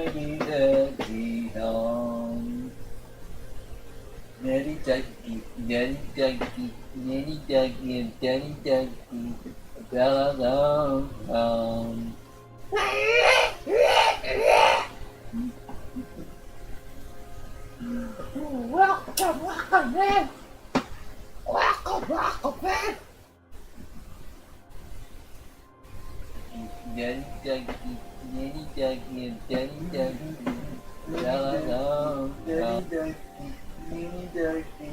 Daddy ducky, daddy ducky, nanny ducky, and daddy ducky. Welcome, man. Welcome, man. Daddy ducky, nanny ducky, and daddy ducky. Daddy ducky, nanny ducky.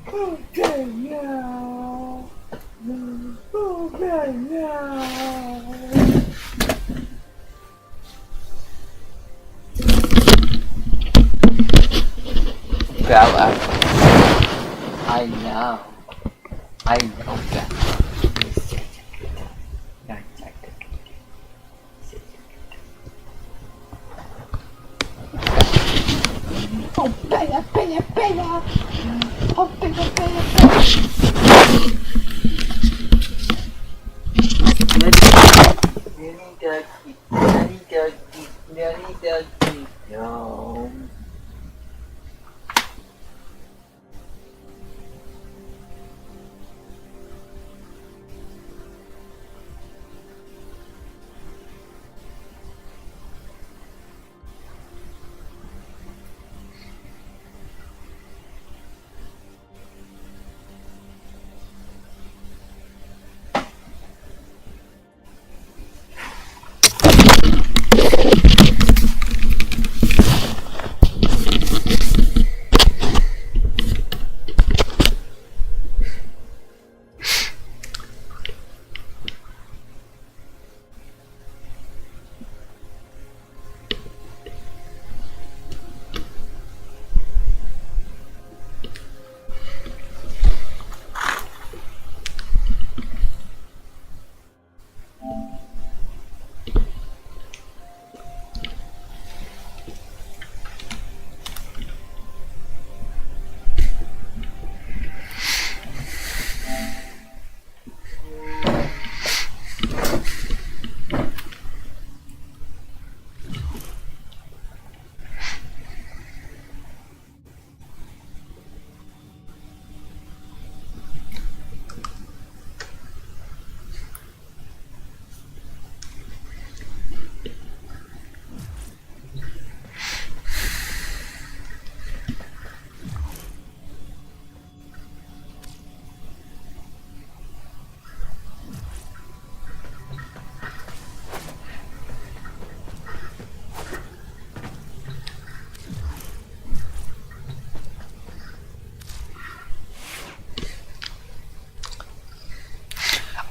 Okay, now. Okay, now. Bella, I know that. Oh, Bella. Oh, Bella. Nanny ducky. No.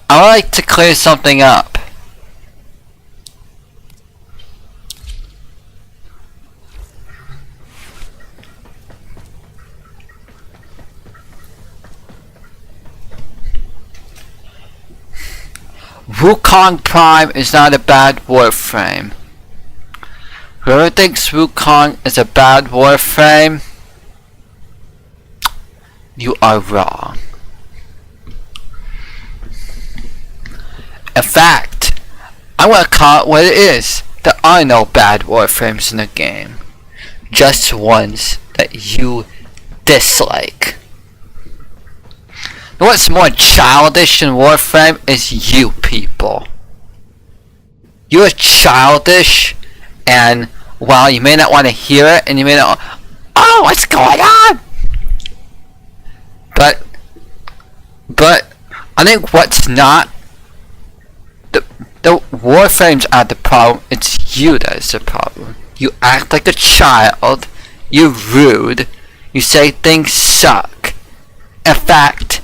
I would like to clear something up. Wukong Prime is not a bad Warframe. Whoever thinks Wukong is a bad Warframe, you are wrong. In fact, I'm gonna call it what it is. There are no bad Warframes in the game. Just ones that you dislike. And what's more childish than Warframe is you people. You are childish, and while you may not want to hear it, and you may not, oh, what's going on? But I think what's not, the Warframes are the problem, it's you that is the problem. You act like a child, you're rude, you say things suck. In fact,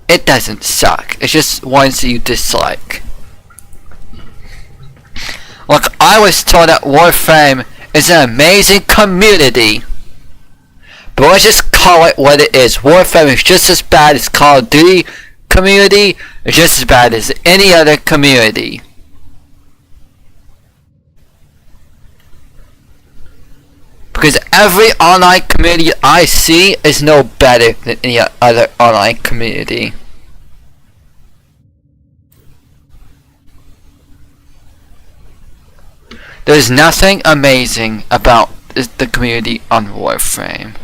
it doesn't suck, it's just ones that you dislike. Look, I was told that Warframe is an amazing community. But let's just call it what it is. Warframe is just as bad as Call of Duty community, it's just as bad as any other community. Because every online community I see is no better than any other online community. There's nothing amazing about the community on Warframe.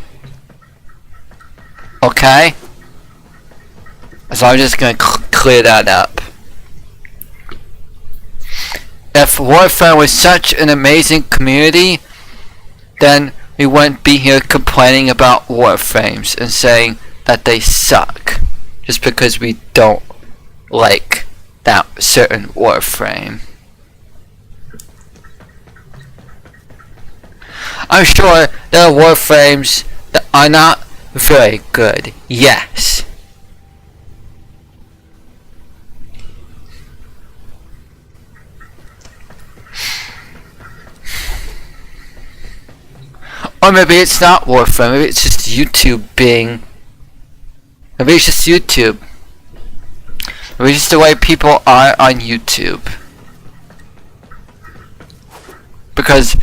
Okay? So I'm just gonna clear that up. If Warframe was such an amazing community, then we wouldn't be here complaining about Warframes and saying that they suck just because we don't like that certain Warframe. I'm sure there are Warframes that are not very good, yes. Or maybe it's not Warframe, maybe it's just YouTube being... Maybe it's just YouTube. Maybe it's just the way people are on YouTube. Because...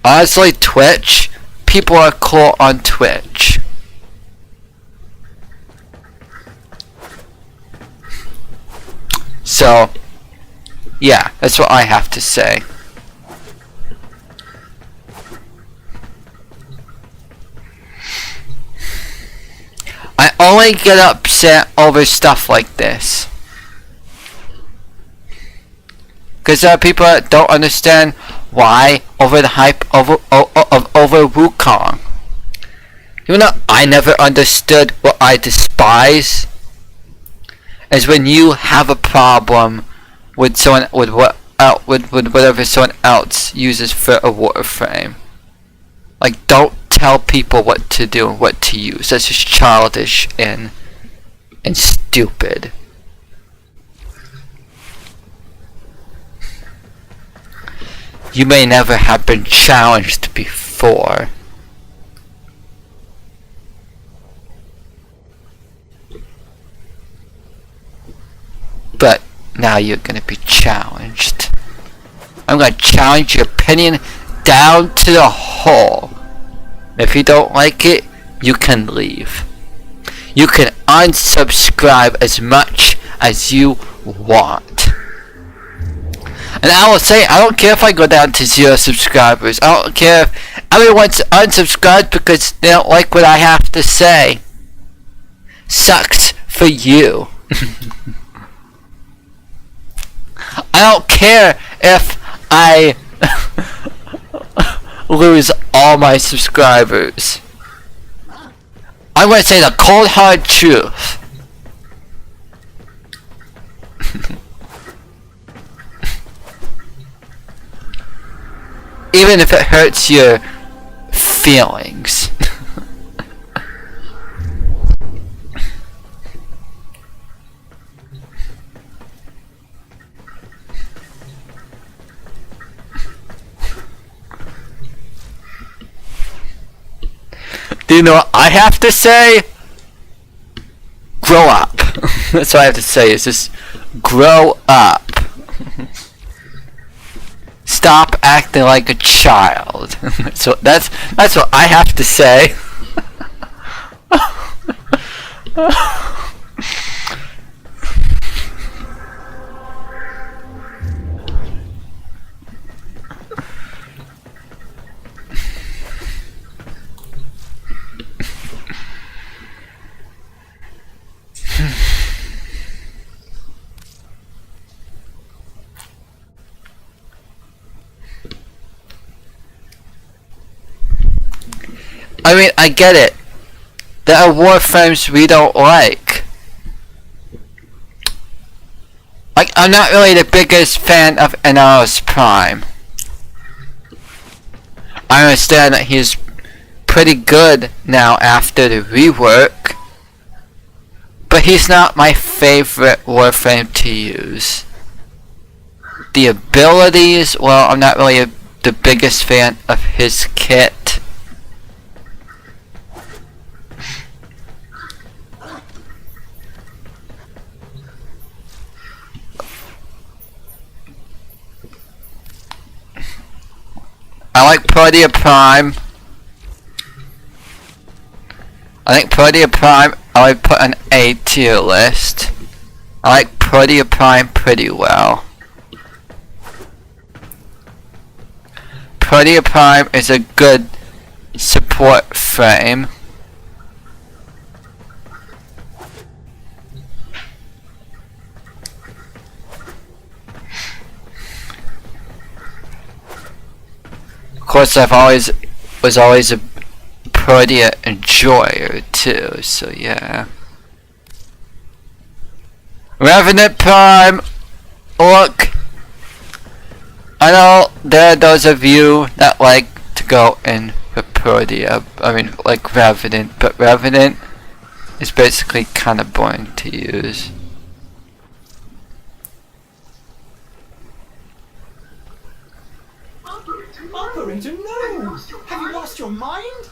honestly, Twitch, people are cool on Twitch. So, yeah, that's what I have to say. I only get upset over stuff like this because there are people that don't understand why over the hype over Wukong. Even though I never understood what I despise is when you have a problem with someone with whatever someone else uses for a Warframe. Like, don't tell people what to do and what to use. That's just childish and stupid. You may never have been challenged before. But now you're gonna be challenged. I'm gonna challenge your opinion down to the hole. If you don't like it, you can leave. You can unsubscribe as much as you want. And I will say, I don't care if I go down to 0 subscribers. I don't care if everyone's unsubscribed because they don't like what I have to say. Sucks for you. I don't care if I lose all my subscribers. I'm going to say the cold hard truth. Even if it hurts your feelings. Do you know what I have to say? Grow up. That's what I have to say, is just grow up. Stop acting like a child. So that's what I have to say. I mean, I get it. There are Warframes we don't like. Like, I'm not really the biggest fan of NR's Prime. I understand that he's pretty good now after the rework, but he's not my favorite Warframe to use. The abilities, well, I'm not really the biggest fan of his kit. I like Protea Prime. I think Protea Prime I would put an A tier list. I like Protea Prime pretty well. Protea Prime is a good support frame. Of course, was always a Protea enjoyer too, so yeah. Revenant Prime, look. I know there are those of you that like to go in for Protea, like Revenant, but Revenant is basically kind of boring to use. Operator, no! Have you lost your mind?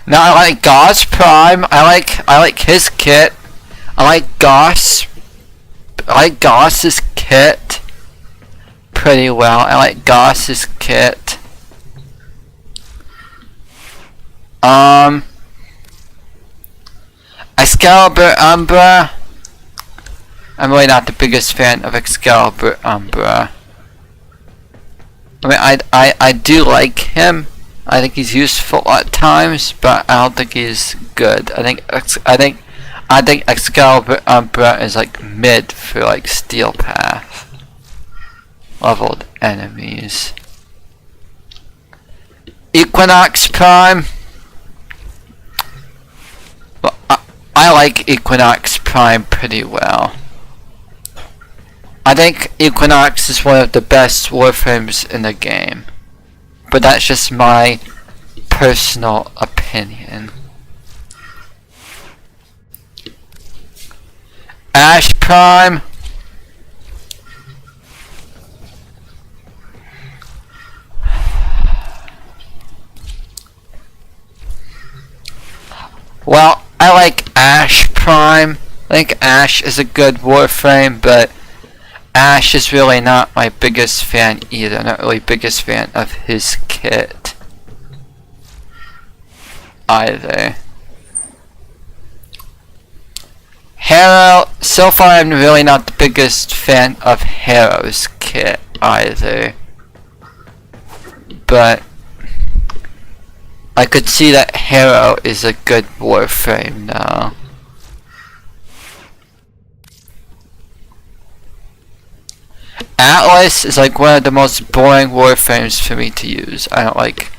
Now I like Goss Prime. I like his kit. I like Goss's kit pretty well. I like Goss's kit. Excalibur Umbra. I'm really not the biggest fan of Excalibur Umbra. I do like him. I think he's useful at times, but I don't think he's good. I think Excalibur Umbra is like mid for like Steel Path leveled enemies. Equinox Prime. Well, I like Equinox Prime pretty well. I think Equinox is one of the best Warframes in the game. But that's just my personal opinion. Ash Prime. Well, I like Ash Prime. I think Ash is a good Warframe, but Ash is really not my biggest fan either. Not really biggest fan of his kit either. Harrow, so far I'm really not the biggest fan of Harrow's kit either. But I could see that Harrow is a good Warframe now. Atlas is like one of the most boring Warframes for me to use. I don't like.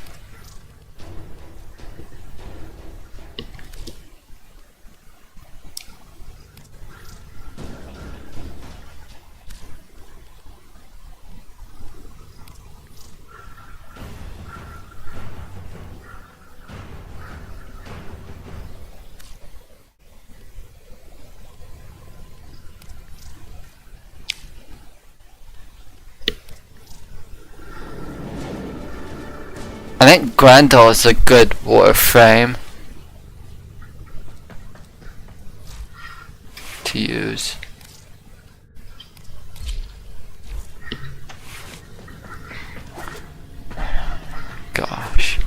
I think Grendel is a good Warframe to use. Gosh.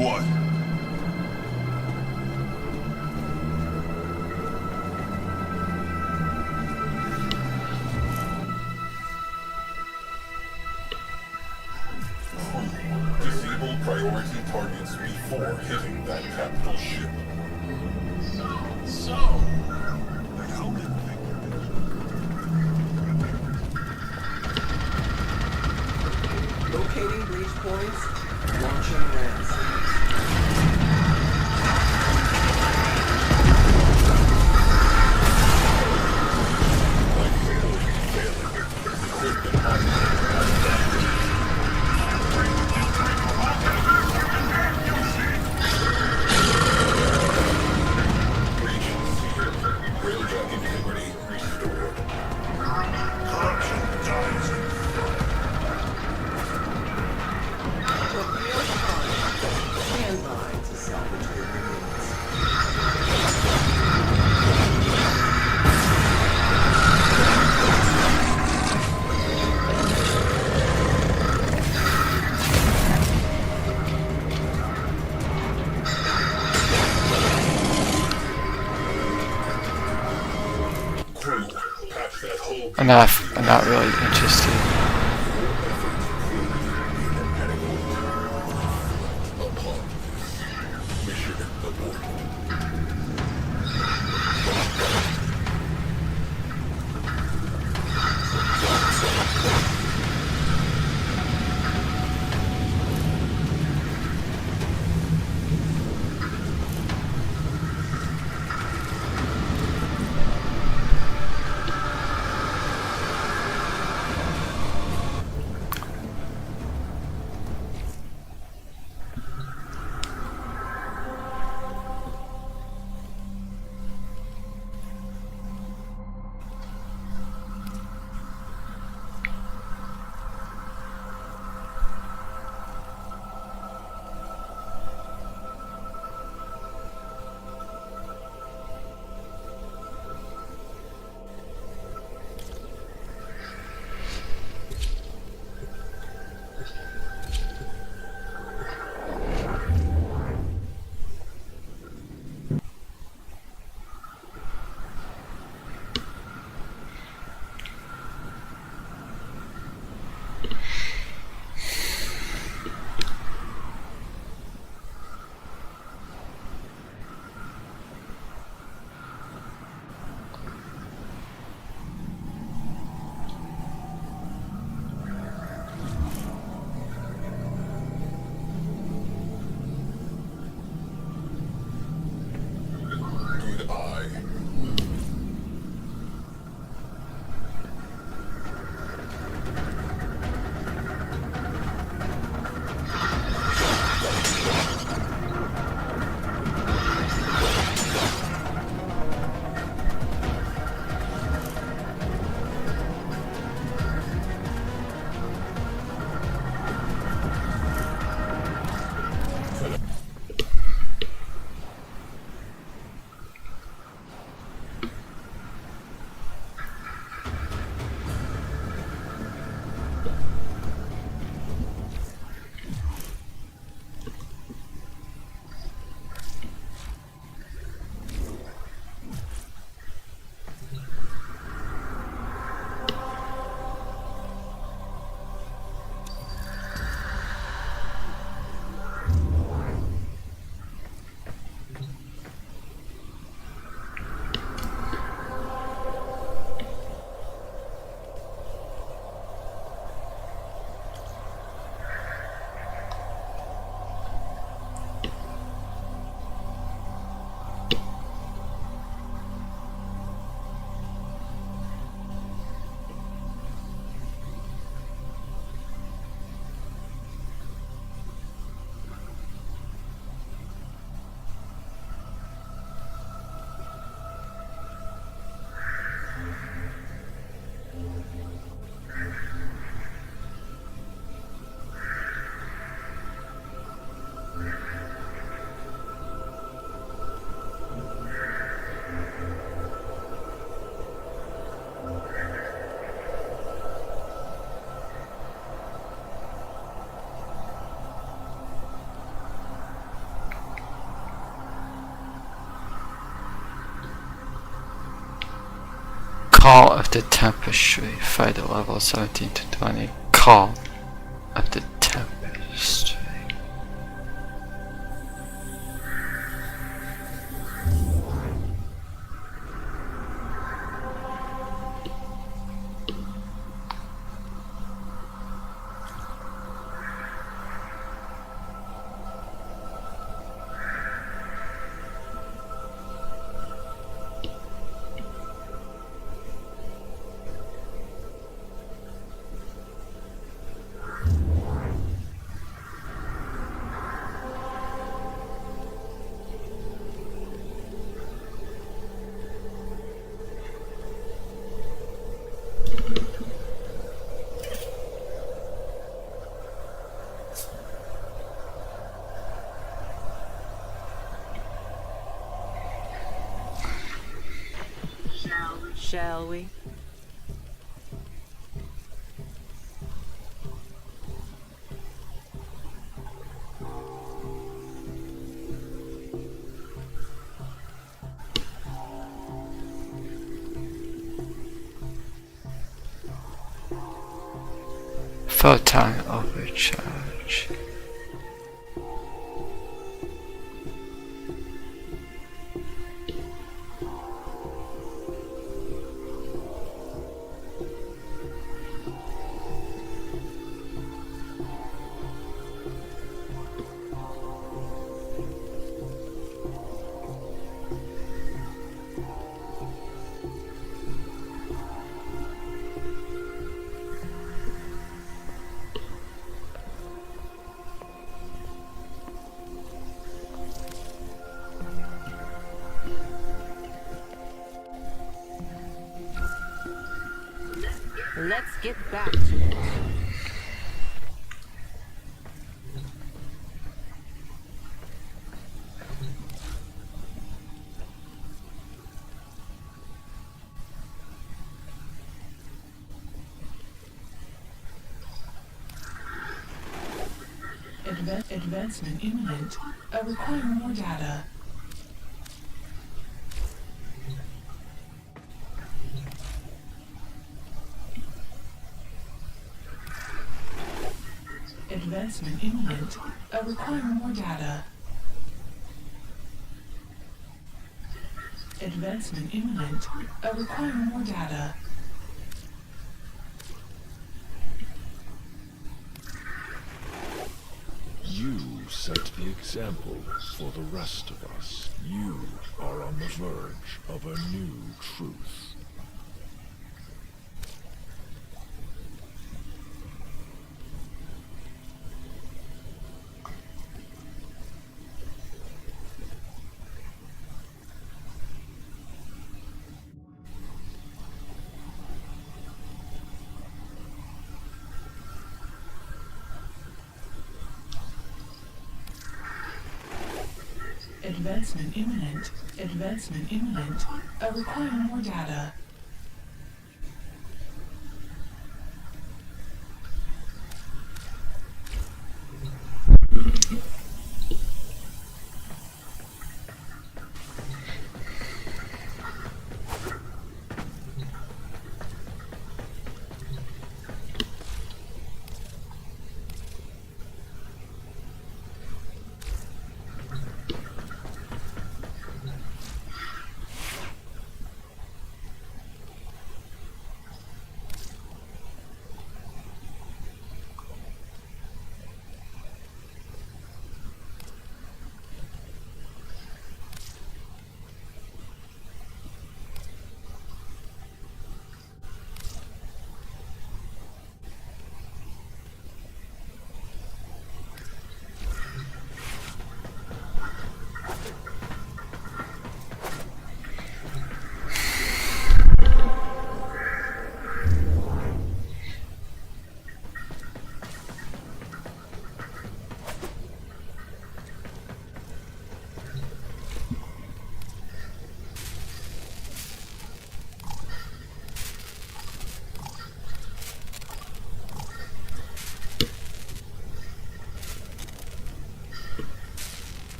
What? Disable priority targets before hitting that capital ship. So, how did Locating breach points, launching ransom. Railgun integrity restored. Corruption dies in Torpedo prime. Stand by to salvage your remains. crew. Patch that whole Enough. I'm not really interested. upon mission abort. Call of the Tapestry. Fighter level 17 to 20. Call of the Tapestry. Shall we? Photon overcharge. Let's get back to it. Advancement imminent. I require more data. Advancement imminent. I require more data. Advancement imminent. I require more data. You set the example for the rest of us. You are on the verge of a new truth. Advancement imminent. Advancement imminent. I require more data.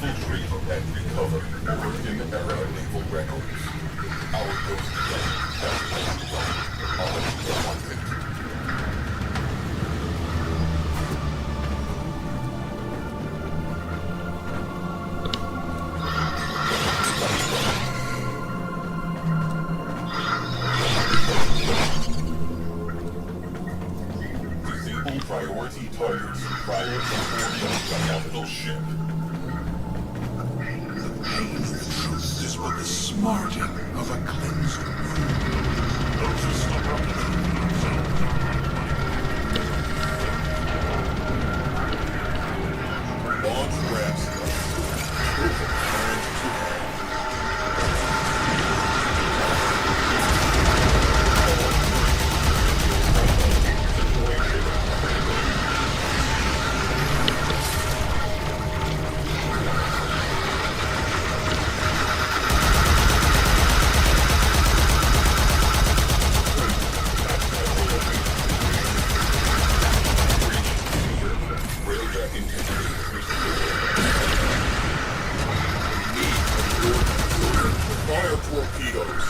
Infiltrate and recover Warframe-era naval records. Our ghost gun has been wanted. Disable priority targets prior to boarding the capital ship. The pain of the truth is but the smarting of a cleansed wound. Those who stubbornly prove themselves are Launch ramps. Hand to hand. Railjack integrity restored. Fire torpedoes.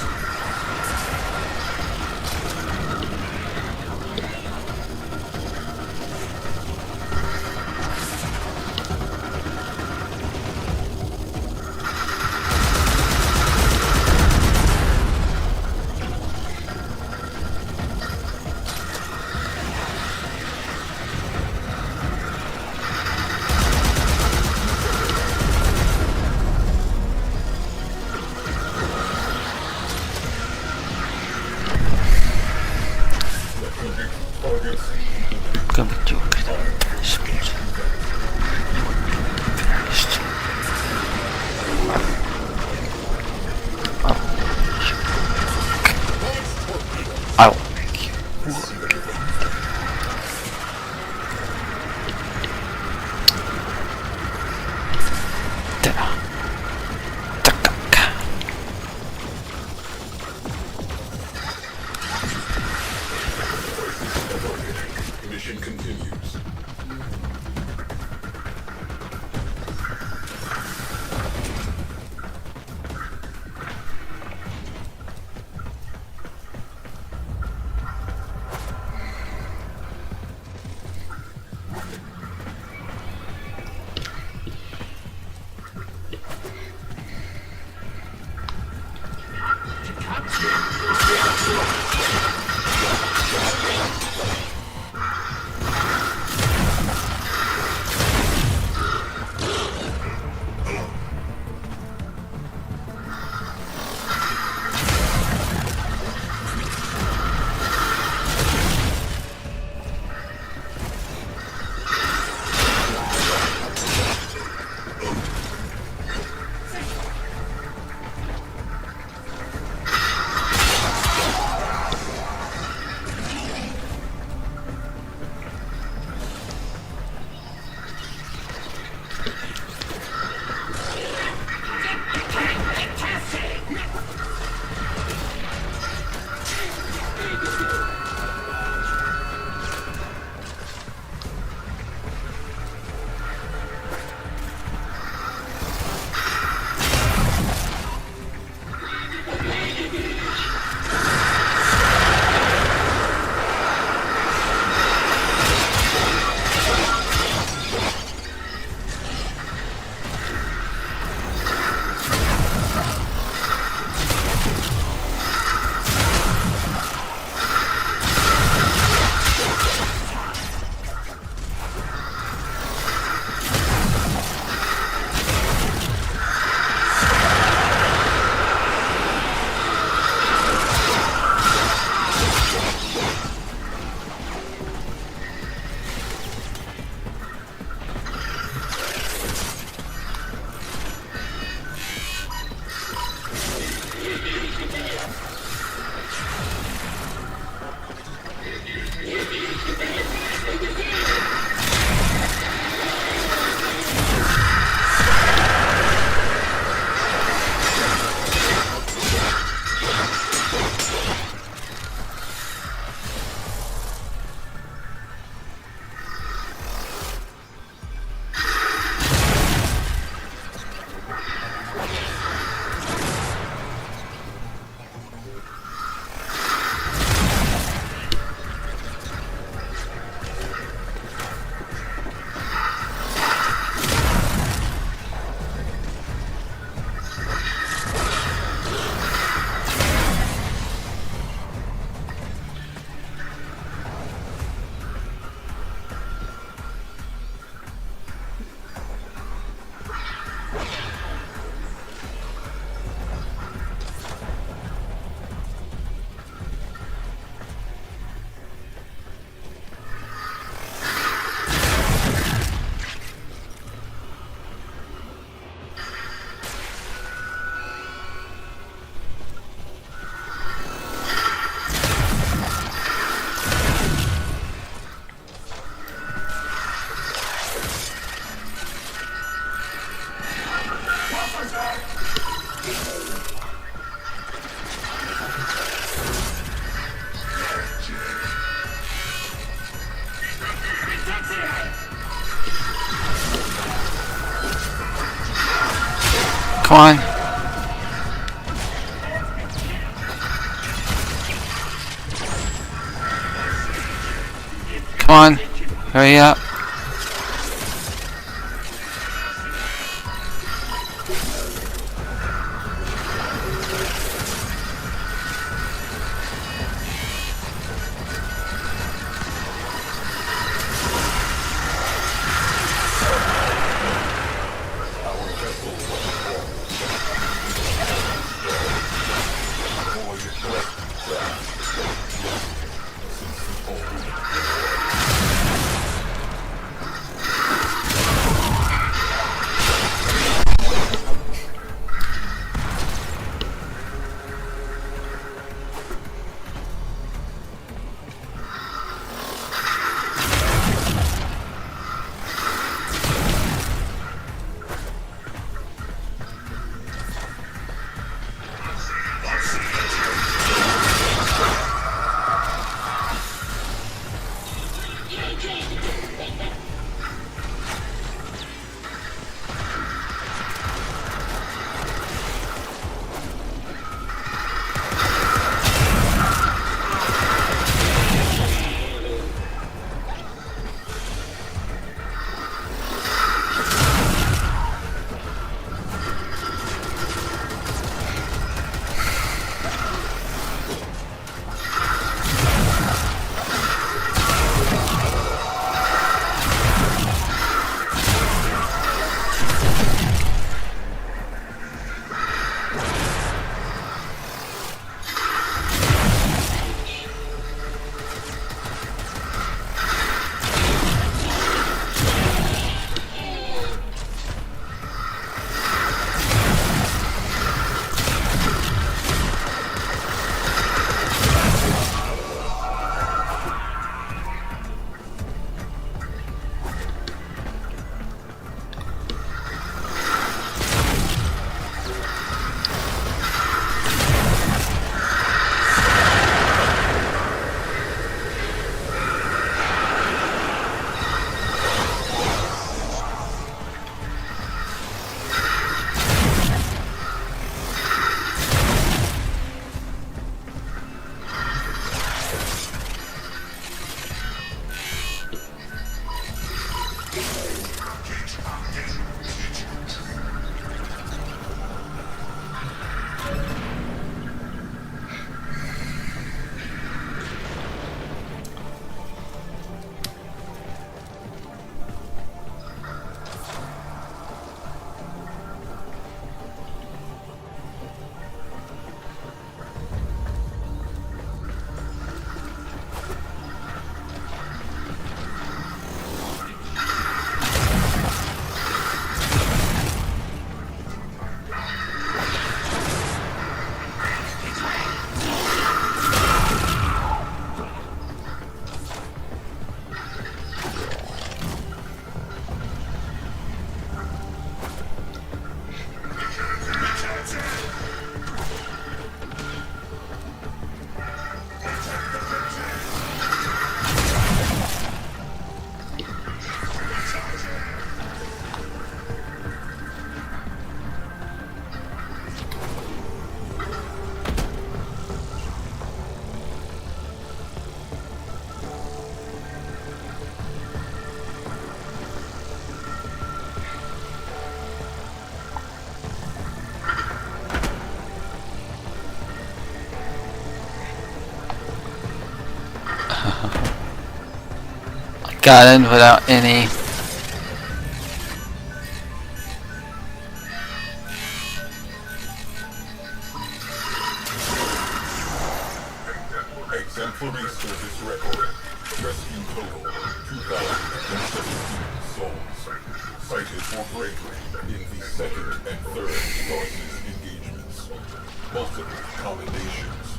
Come to finished. I will make you Mission continues. Come on. Come on. Hurry up. Got in without any. Exemplary service record. Rescue total 2,017 souls. Cited for bravery in the second and third Sources engagements. Multiple commendations.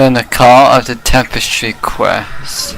Learn the call of the tapestry quest.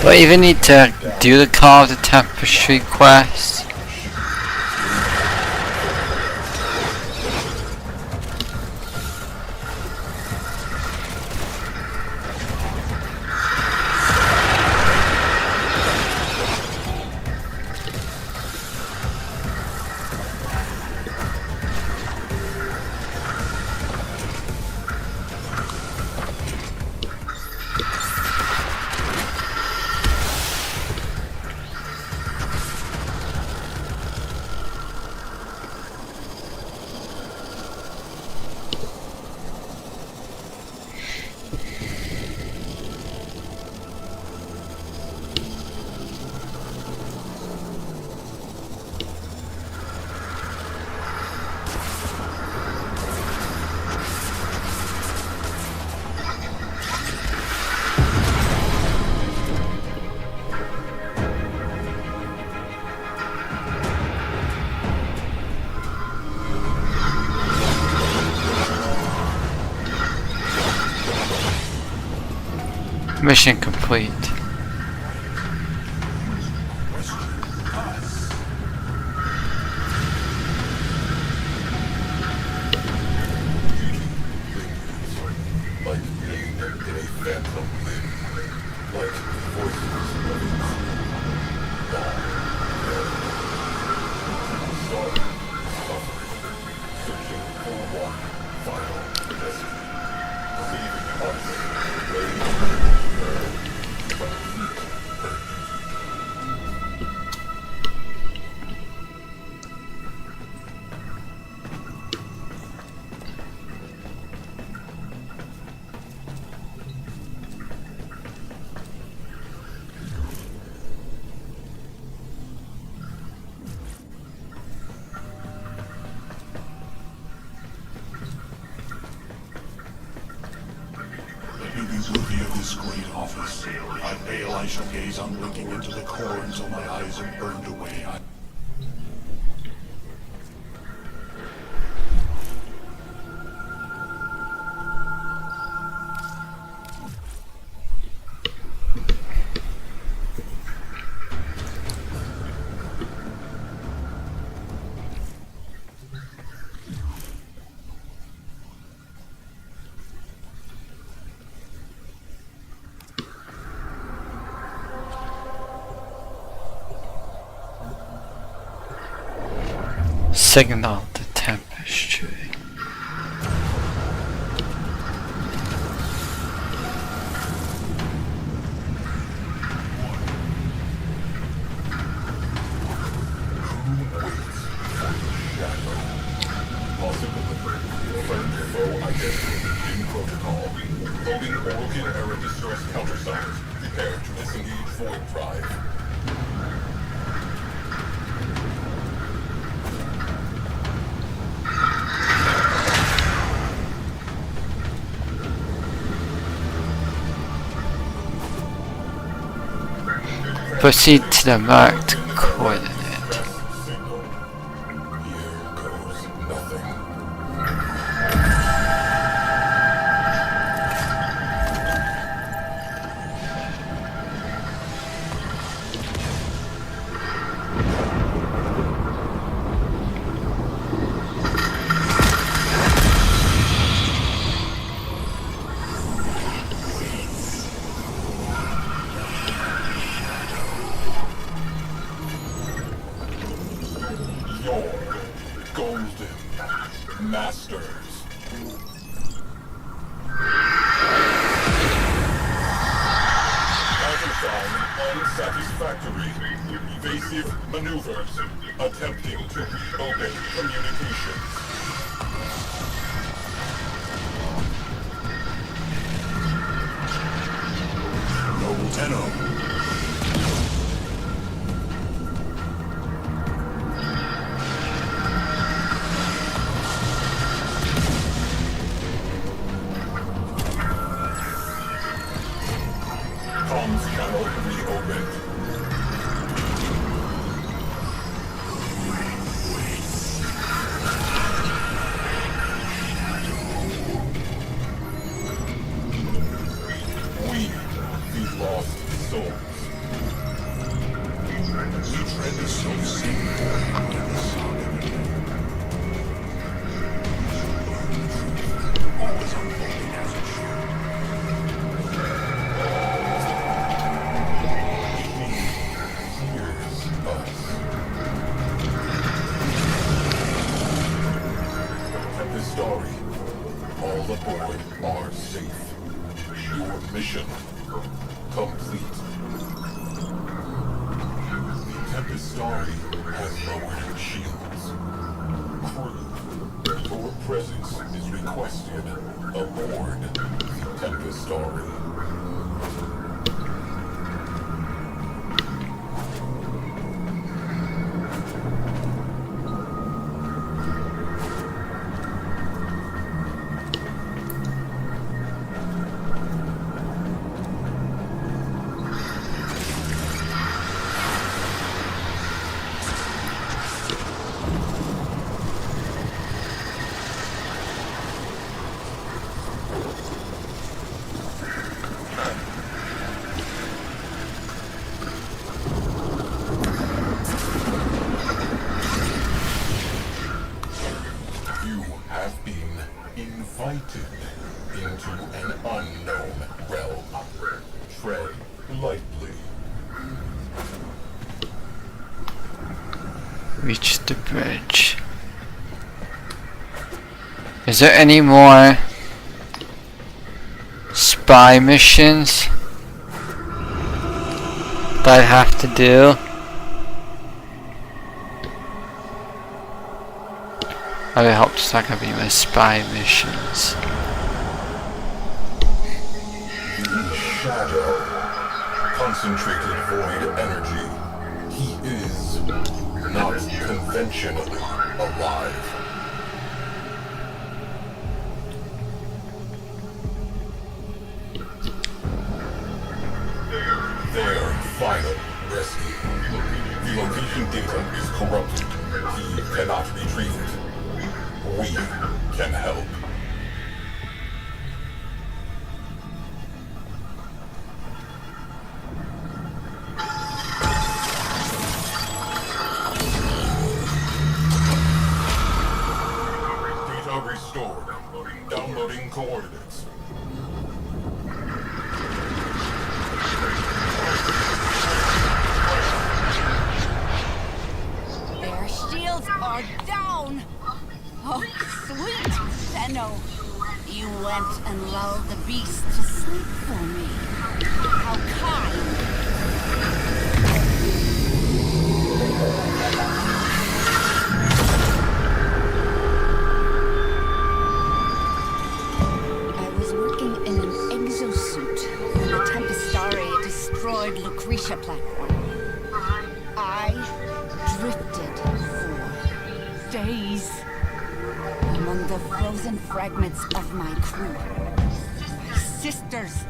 Do I even need to do the Call of the Tapestry quest? Mission complete. Like being in a phantom limb. Like the voices of a crew. Gone. Sorry. Suffering. Searching for one final destiny. Leaving us waiting for her. But feet her duty. Let me be worthy of this great office. I bail I shall gaze unblinking into the core until my eyes are burned away. Signal the tapestry. Possibility. Friend foe identity in protocol. Loading Orokin era distress countersigns. Prepare to disengage Void Drive. Proceed to the marked coordinate. Signal. Here goes nothing. Your golden masters. Countersign unsatisfactory. Evasive maneuvers. Attempting to reopen communications. Noble Tenno. Comms channel reopened. We, the lost souls. We tread the self-same path in the saga. Always unfolding as it should. Here's us. At this story, all aboard are safe. Your mission complete. The Tempest Story has lowered shields. Crew, your presence is requested aboard the Tempest Story. invited into an unknown realm. Tread lightly. Reach the bridge. Is there any more spy missions that I have to do? I really hope it's not gonna be my spy missions. The shadow. Concentrated void energy. He is not conventionally alive. Their final rescue. The location data is corrupted. He cannot retrieve it. We can help. Data restored. Downloading coordinates. Their shields are down! Oh, sweet Zeno! You went and lulled the beast to sleep for me. How kind! I was working in an exosuit when the Tempestari destroyed Lucretia platform. I drifted for days among the frozen fragments of my crew. My sisters.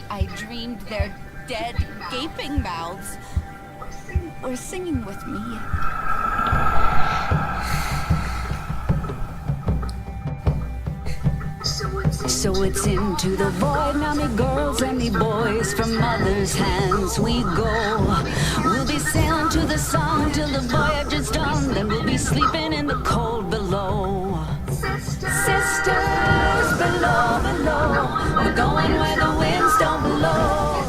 I dreamed their dead, gaping mouths were singing with me. So it's into the void now, me girls and me boys. From mother's hands we go. We'll be sailing to the sun till the voyage is done. Then we'll be sleeping in the cold below. Sisters below, below. We're going where the winds don't blow.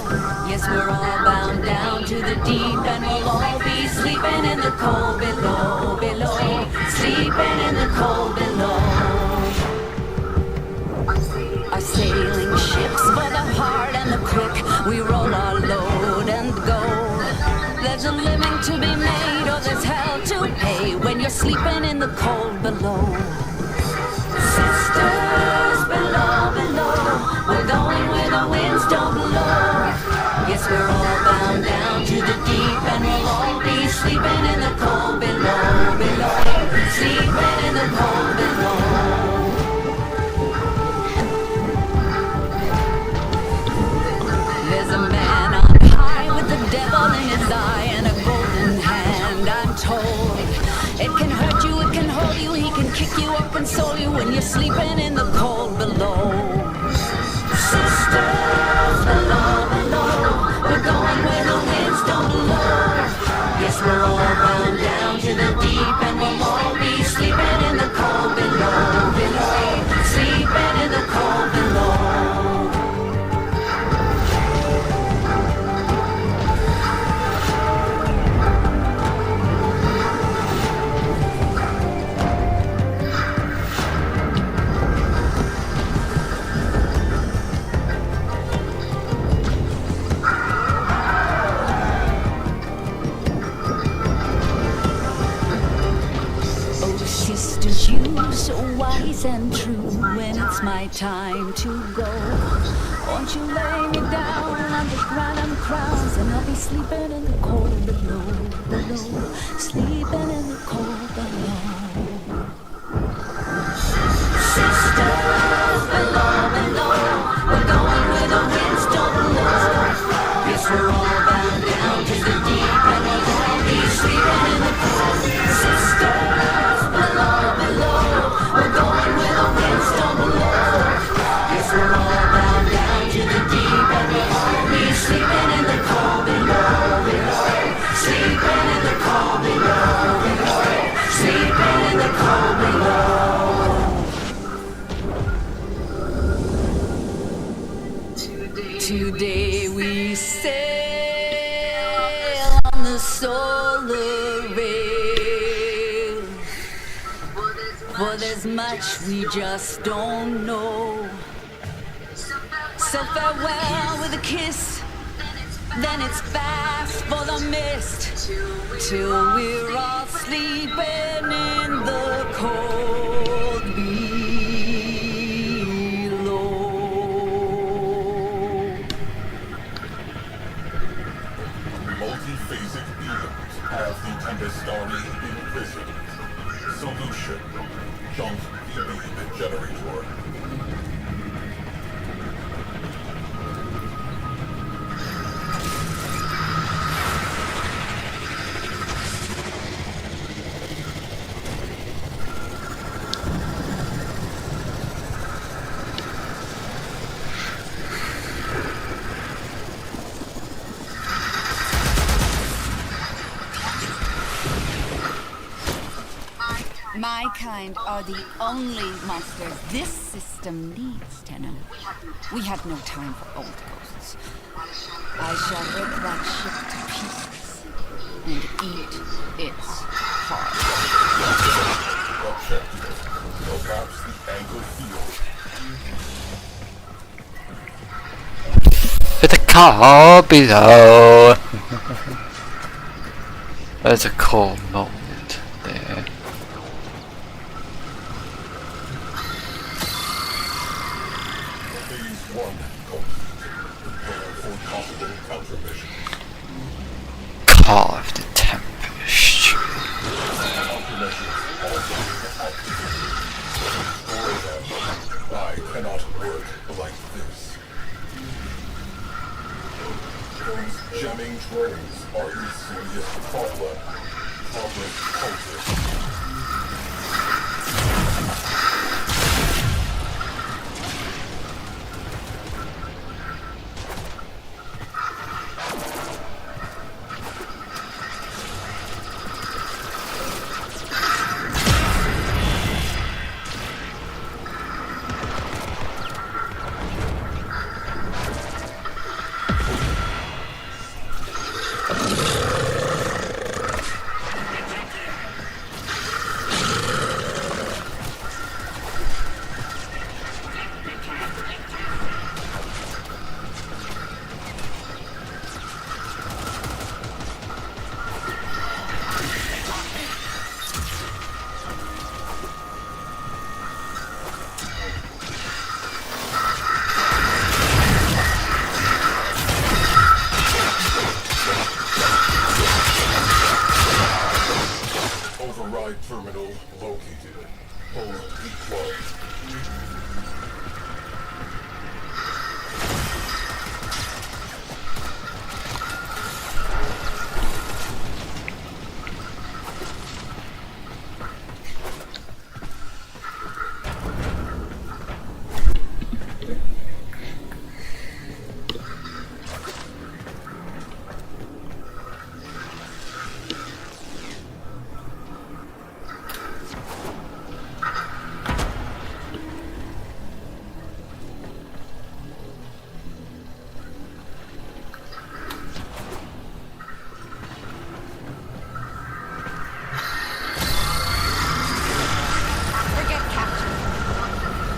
Yes, we're all bound down to the deep, and we'll all be sleeping in the cold below, below. Sleeping in the cold below. Our sailing ships for the hard and the quick. We roll our load and go. There's a living to be made, or there's hell to pay when you're sleeping in the cold below. Sisters below, below. We're going where the winds don't blow. Yes, we're all bound down to the deep, and we'll all be sleeping in the cold below, below. Sleeping in the cold below. There's a man on high with the devil in his eye and a golden hand, I'm told. It can hurt you, it can hold you, he can kick you or console you when you're sleeping in the cold below. Sisters below, below, we're going where the winds don't blow. Yes, we're all bound down to the deep, and we'll all be sleeping in the cold below, below. Sleeping in the cold below. Sisters, you so wise and true. When it's my time to go, won't you lay me down on the granite crowns, and I'll be sleeping in the cold below, below. Sleeping in the cold below. Sisters below, below. We're going where the winds don't blow. Yes, we're all bound down to the deep, and we'll all be sleeping in the cold. Sisters below, below. We're going where the winds don't blow. Yes, we're all bound down to the deep, and we'll all be sleeping in the cold below, below. Sleeping in the cold below, below. for there's much we just don't know. So farewell with a kiss, then it's fast for the mist, till we're all sleeping in the cold below. Multi-phasic beings have the Tempestari imprisoned. Solution: junk beam generator. My kind are the only monsters this system needs, Tenno. We have no time for old ghosts. I shall break that ship to pieces and eat its heart. Objective: collapse the anchor field. With the car below. That's a cool moment there. Phase 1 complete. Prepare for possible countermeasures. Call of the Tempest. Countermeasures also activated. Destroy them. I cannot work like this. Those jamming drones are a serious problem. Progress halted. Override terminal located. Hold deployed. Forget capture.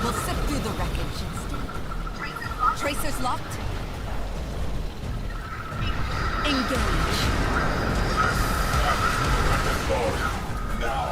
We'll sift through the wreckage instead. Tracers locked. Engage. Sorry. Now.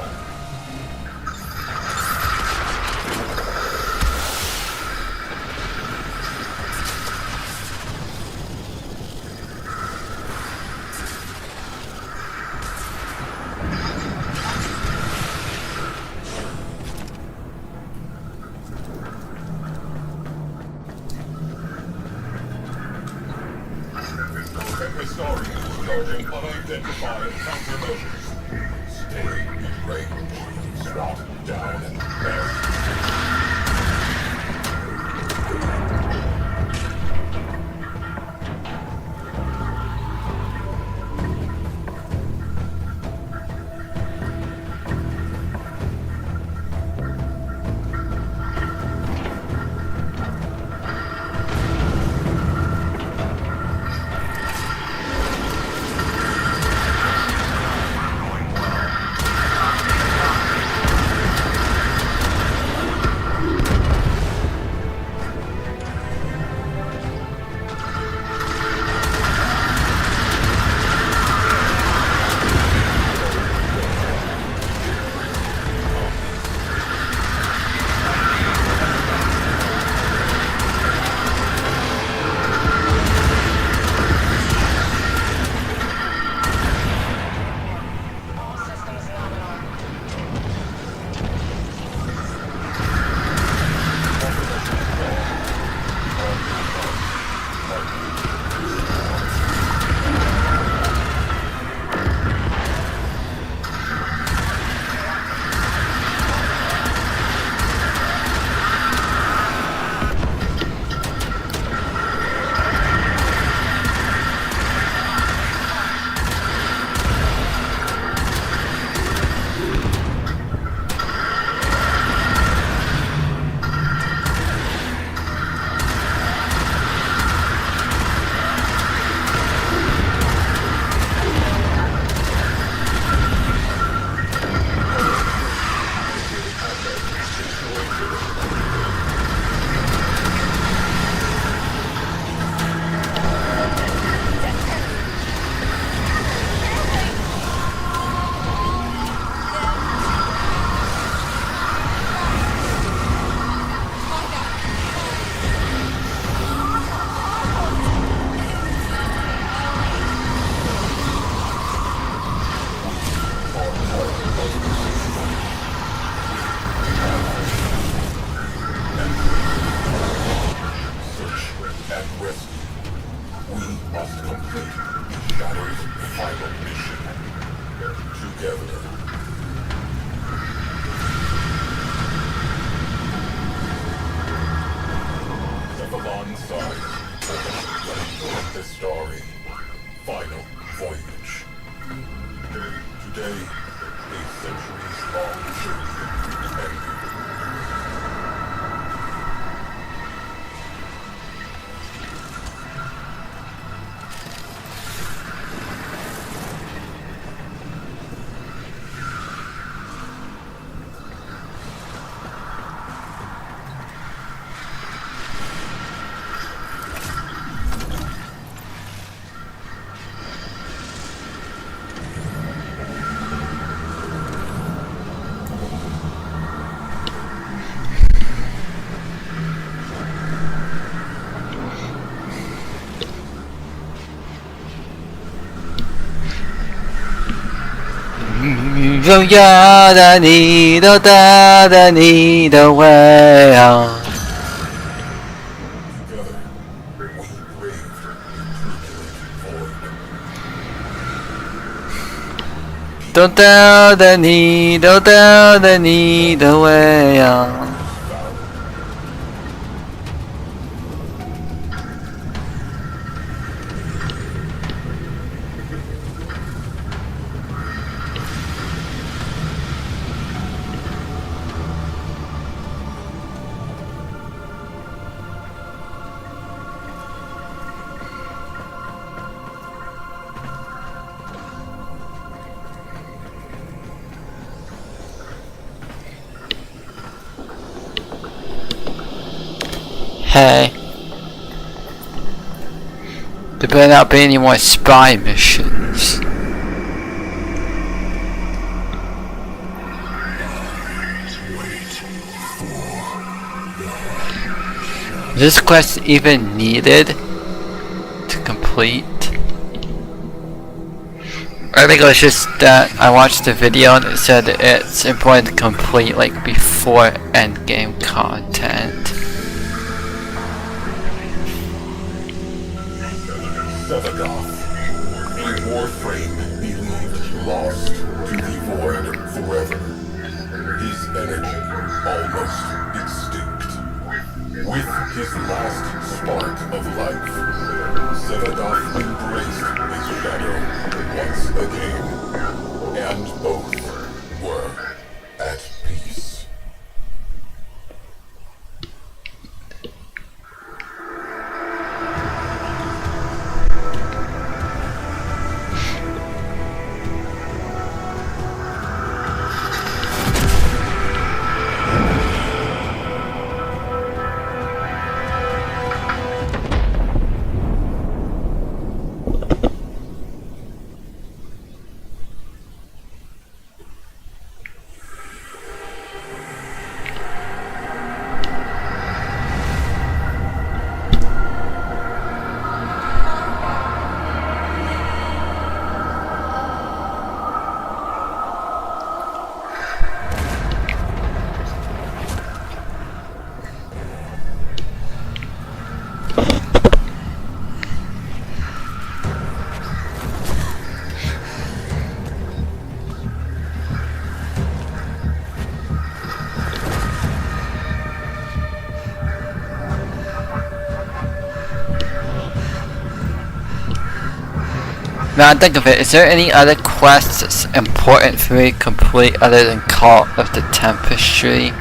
Tempestari charging unidentified countermeasures. Stay in range. Swat down and bury. 就要带你都带着你的way on。 Together, we braved the turbulent void. 都带着你，都带着你的way on。 Hey, there better not be any more spy missions. Is this quest even needed to complete? I think it was just that I watched the video and it said it's important to complete like before endgame content. Sevagoth, a Warframe believed lost to the void forever. His energy almost extinct. With his last spark of life, Sevagoth embraced his shadow once again, and both were at peace. Now I think of it, is there any other quests that's important for me to complete other than Call of the Tempestry?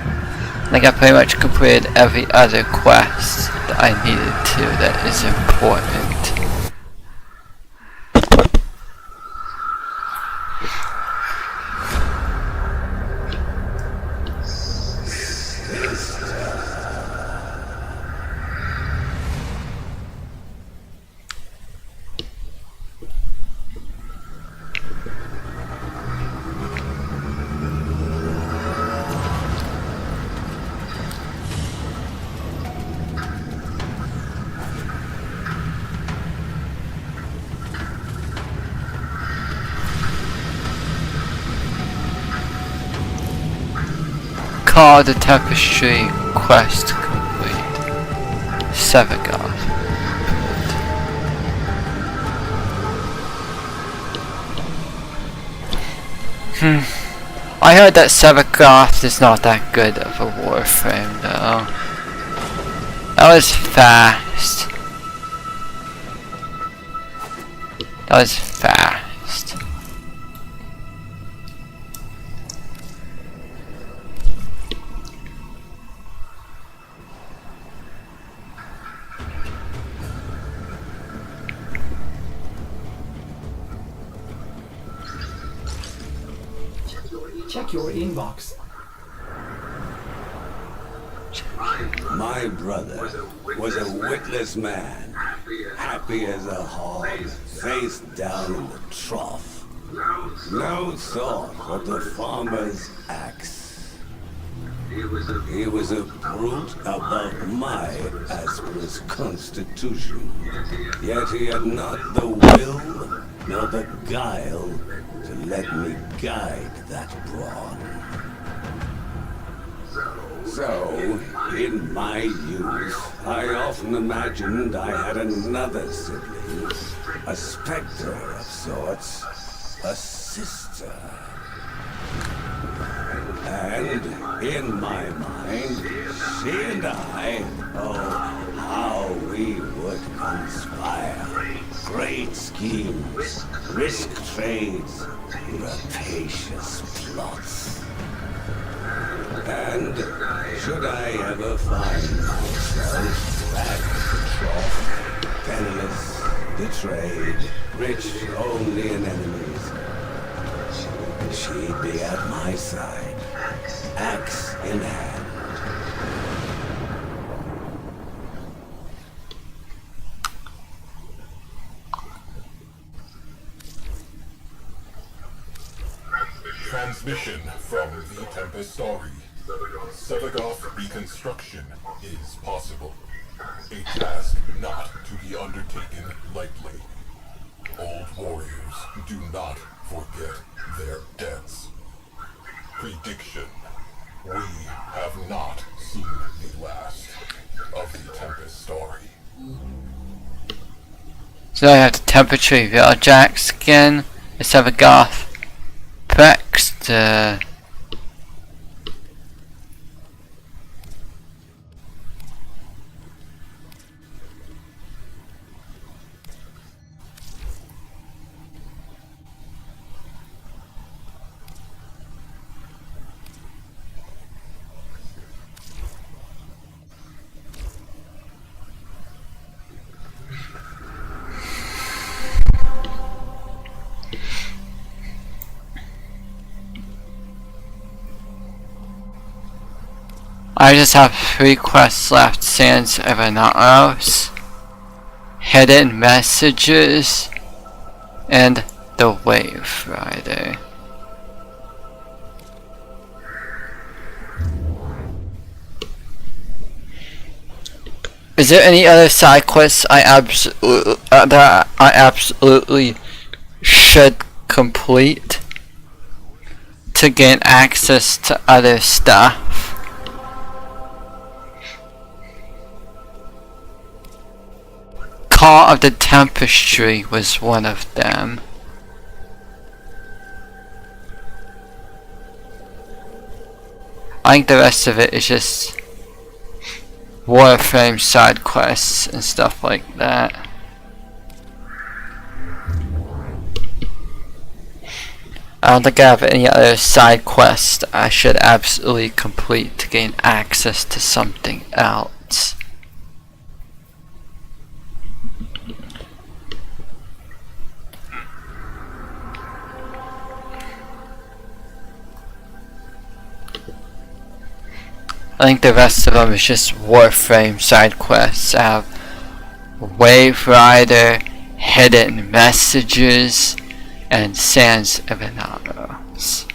Like I pretty much completed every other quest that I needed to that is important. Call of the Tapestry quest complete. Sevagoth. I heard that Sevagoth is not that good of a Warframe though. That was fast. That was fast. Check your inbox. My brother was a witless man, happy as a hog, face down in the trough. No thought of the farmer's axe. He was a brute above my Asper's constitution, yet he had not the will nor the guile to let me guide that brawn. So, in my youth, I often imagined I had another sibling, a specter of sorts, a sister. And in my mind, she and I, oh, how we would conspire. Great schemes, risk trades, rapacious plots. And should I ever find myself back at the trough, penniless, betrayed, rich only in enemies, she'd be at my side, axe in hand. Transmission from the Tempest Story. Sevagoth reconstruction is possible. A task not to be undertaken lightly. Old warriors do not forget their debts. Prediction. We have not seen the last of the Tempest Story. So I have the temperature reveal Jax again. Let's have a goth. Next, I just have 3 quests left: Sands of Anaros, Hidden Messages, and the Wave Rider. Is there any other side quests that I absolutely should complete to gain access to other stuff? Call of the Tempestry was one of them. I think the rest of it is just Warframe side quests and stuff like that. I don't think I have any other side quests I should absolutely complete to gain access to something else. I think the rest of them is just Warframe side quests. I have Wave Rider, Hidden Messages, and Sands of Anaros.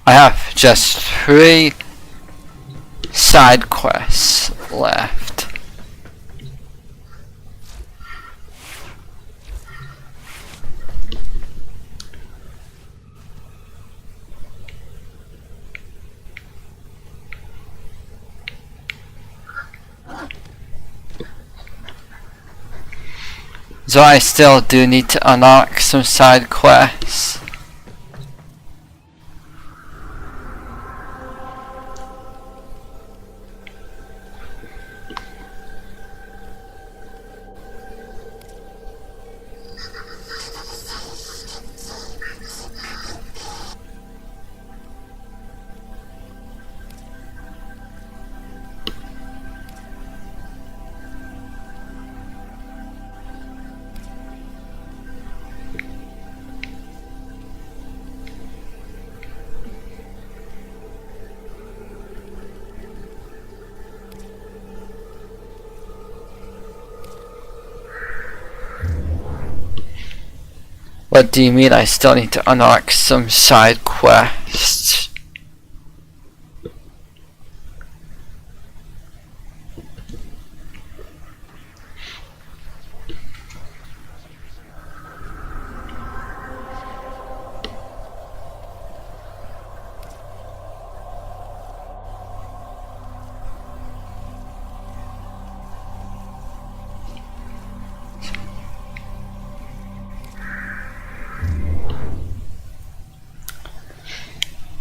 I have just 3 side quests left. So I still do need to unlock some side quests. What do you mean I still need to unlock some side quests?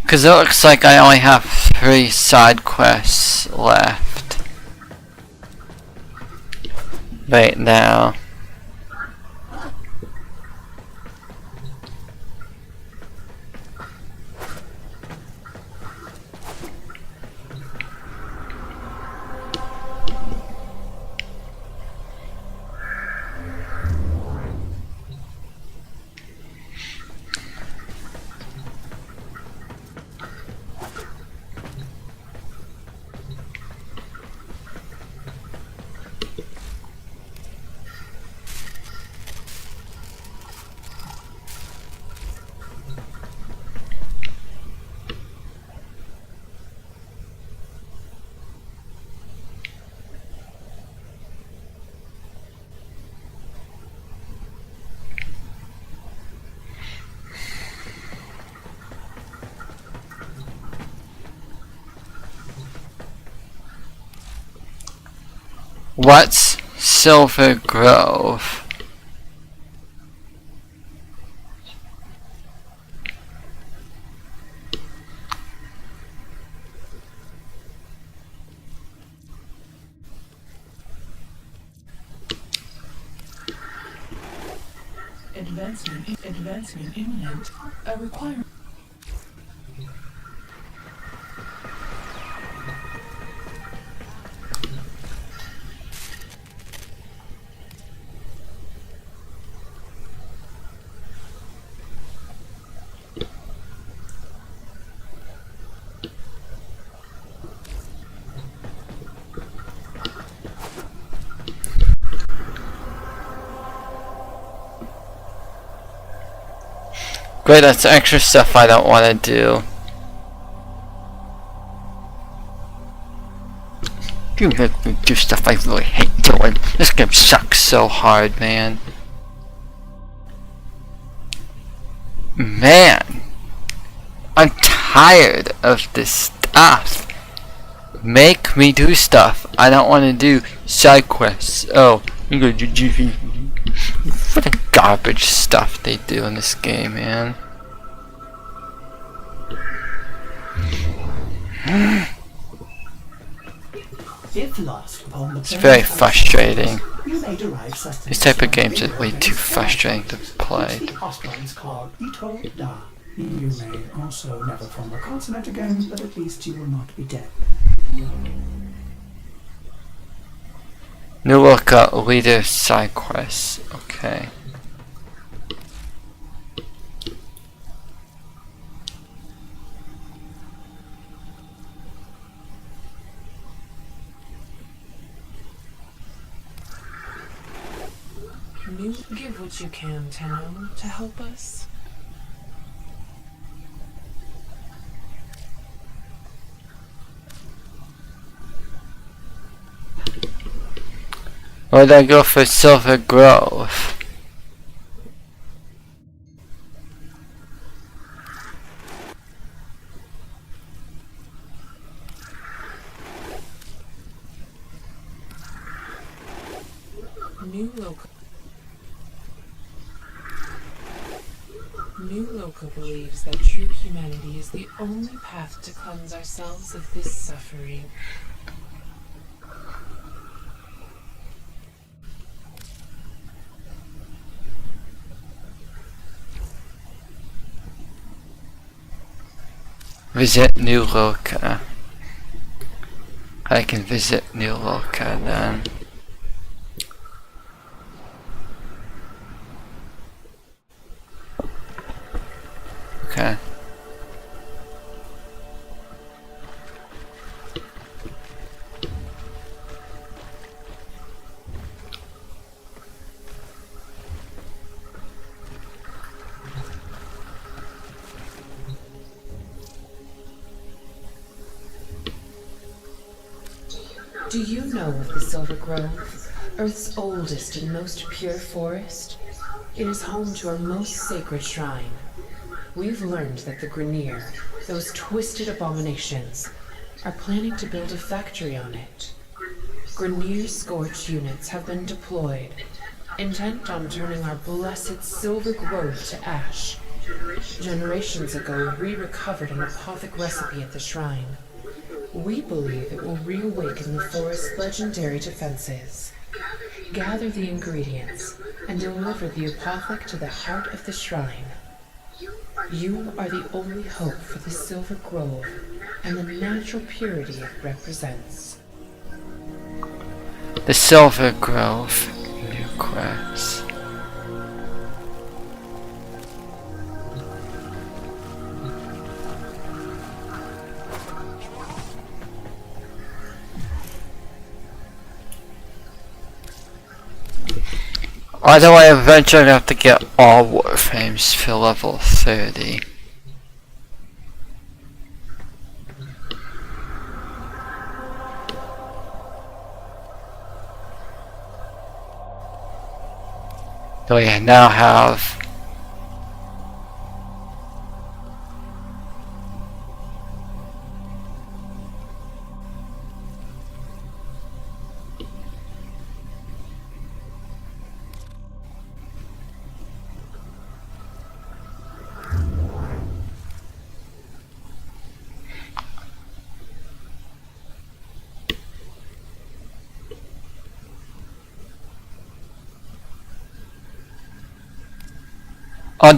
Because it looks like I only have 3 side quests left right now. What's Silver Grove? Advancement imminent. A requirement. Great, that's extra stuff I don't want to do. You make me do stuff I really hate doing. This game sucks so hard, man. Man, I'm tired of this stuff. Make me do stuff I don't want to do. Side quests. Oh, you go do what the garbage stuff they do in this game, man. If lost upon the It's very frustrating. you may derive sustenance These type of from games are way too ignorance. frustrating to play. The hostiles called Ito Da. You may also never form a consonant again, but at least you will not be dead. New workout leader side quests. Okay. Can you give what you can, Town, to help us? Or would I go for Silver Grove? New Loka believes that true humanity is the only path to cleanse ourselves of this suffering. Visit New Loka. I can visit New Loka then. Okay. Do you know of the Silver Grove, Earth's oldest and most pure forest? It is home to our most sacred shrine. We've learned that the Grineer, those twisted abominations, are planning to build a factory on it. Grineer scorched units have been deployed, intent on turning our blessed Silver Grove to ash. Generations ago, we recovered an apothic recipe at the shrine. We believe it will reawaken the forest's legendary defenses. Gather the ingredients and deliver the apothic to the heart of the shrine. You are the only hope for the Silver Grove and the natural purity it represents. The Silver Grove. New quest. Although I eventually have to get all Warframes for level 30. So I now have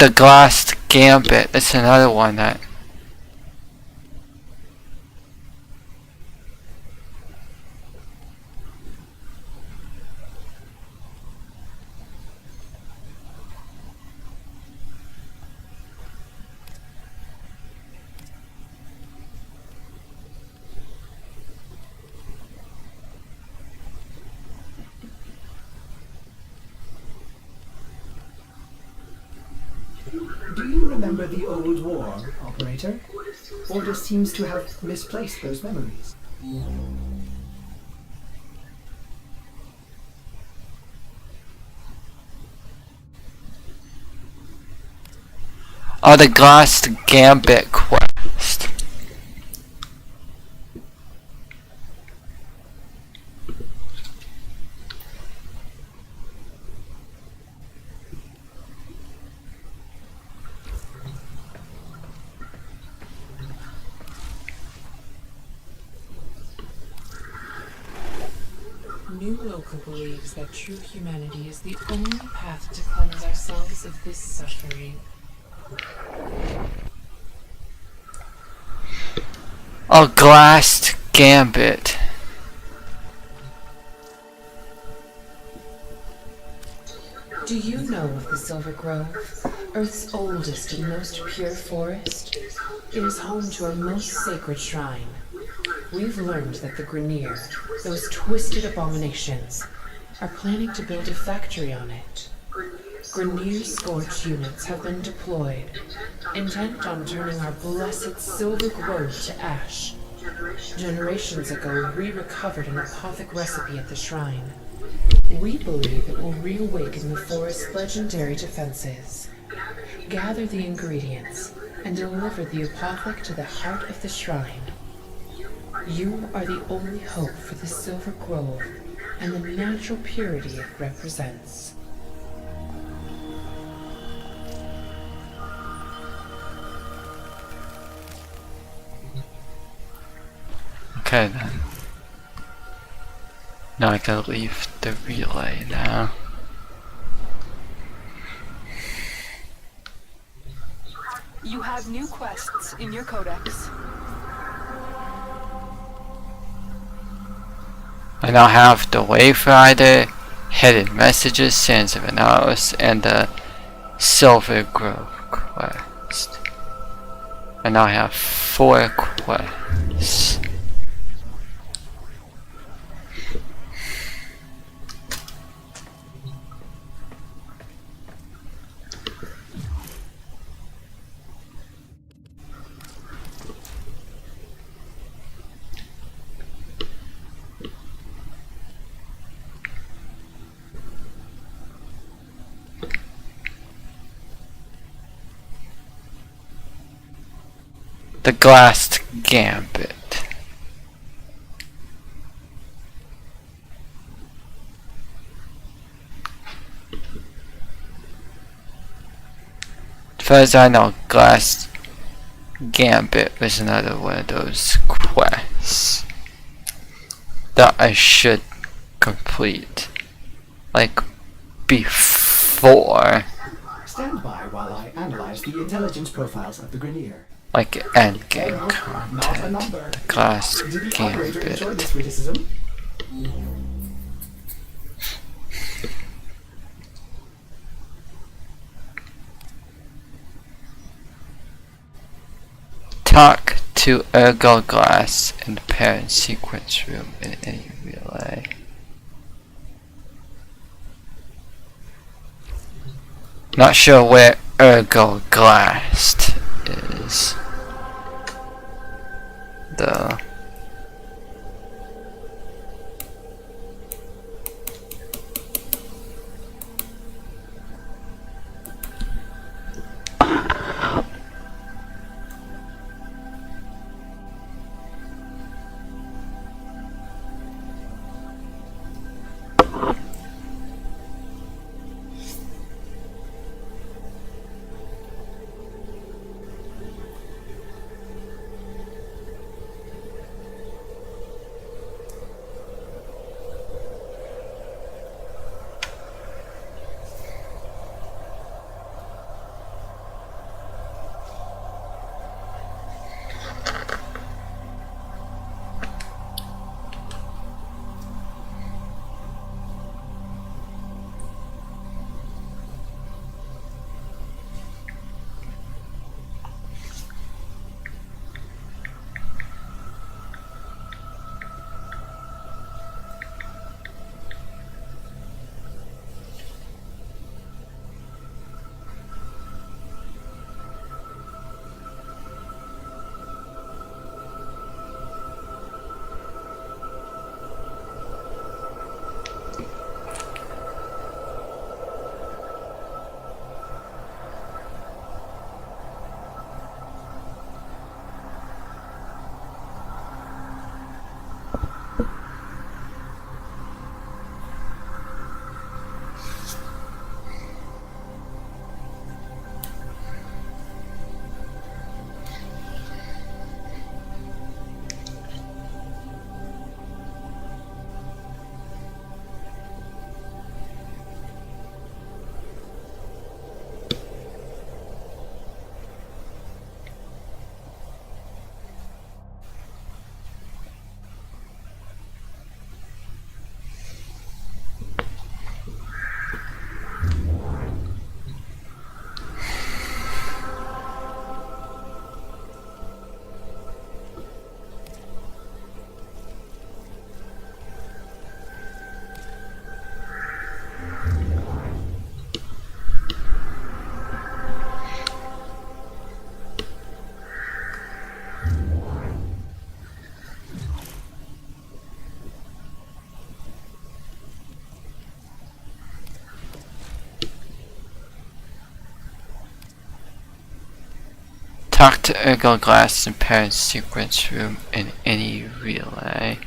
the Glass Gambit. That's another one that Do you remember the old war, Operator? Order seems to have misplaced those memories. the Glass Gambit quest. New Loka believes that true humanity is the only path to cleanse ourselves of this suffering. A Glass Gambit. Do you know of the Silver Grove, Earth's oldest and most pure forest? It is home to our most sacred shrine. We've learned that the Grineer, those twisted abominations, are planning to build a factory on it. Grineer scorched units have been deployed, intent on turning our blessed Silver Grove to ash. Generations ago, we recovered an apothic recipe at the shrine. We believe it will reawaken the forest's legendary defenses. Gather the ingredients and deliver the apothic to the heart of the shrine. You are the only hope for the Silver Grove and the natural purity it represents. Okay then. Now I can leave the relay now. You have new quests in your codex. I now have the Wayfinder, Hidden Messages, Sands of Anaros, and the Silver Grove quest. I now have 4 quests. The Glass Gambit. As far as I know, Glass Gambit was another one of those quests that I should complete, like, before, Stand by while I analyze the intelligence profiles of the Grenier. like, endgame Not a content. number. Glass Did the operator enjoy Gambit. this criticism? Talk to Ergo Glass in the parent sequence room in any relay. Not sure where Ergo Glass is, though. Talk to Ergo Glass in parent sequence room in any relay.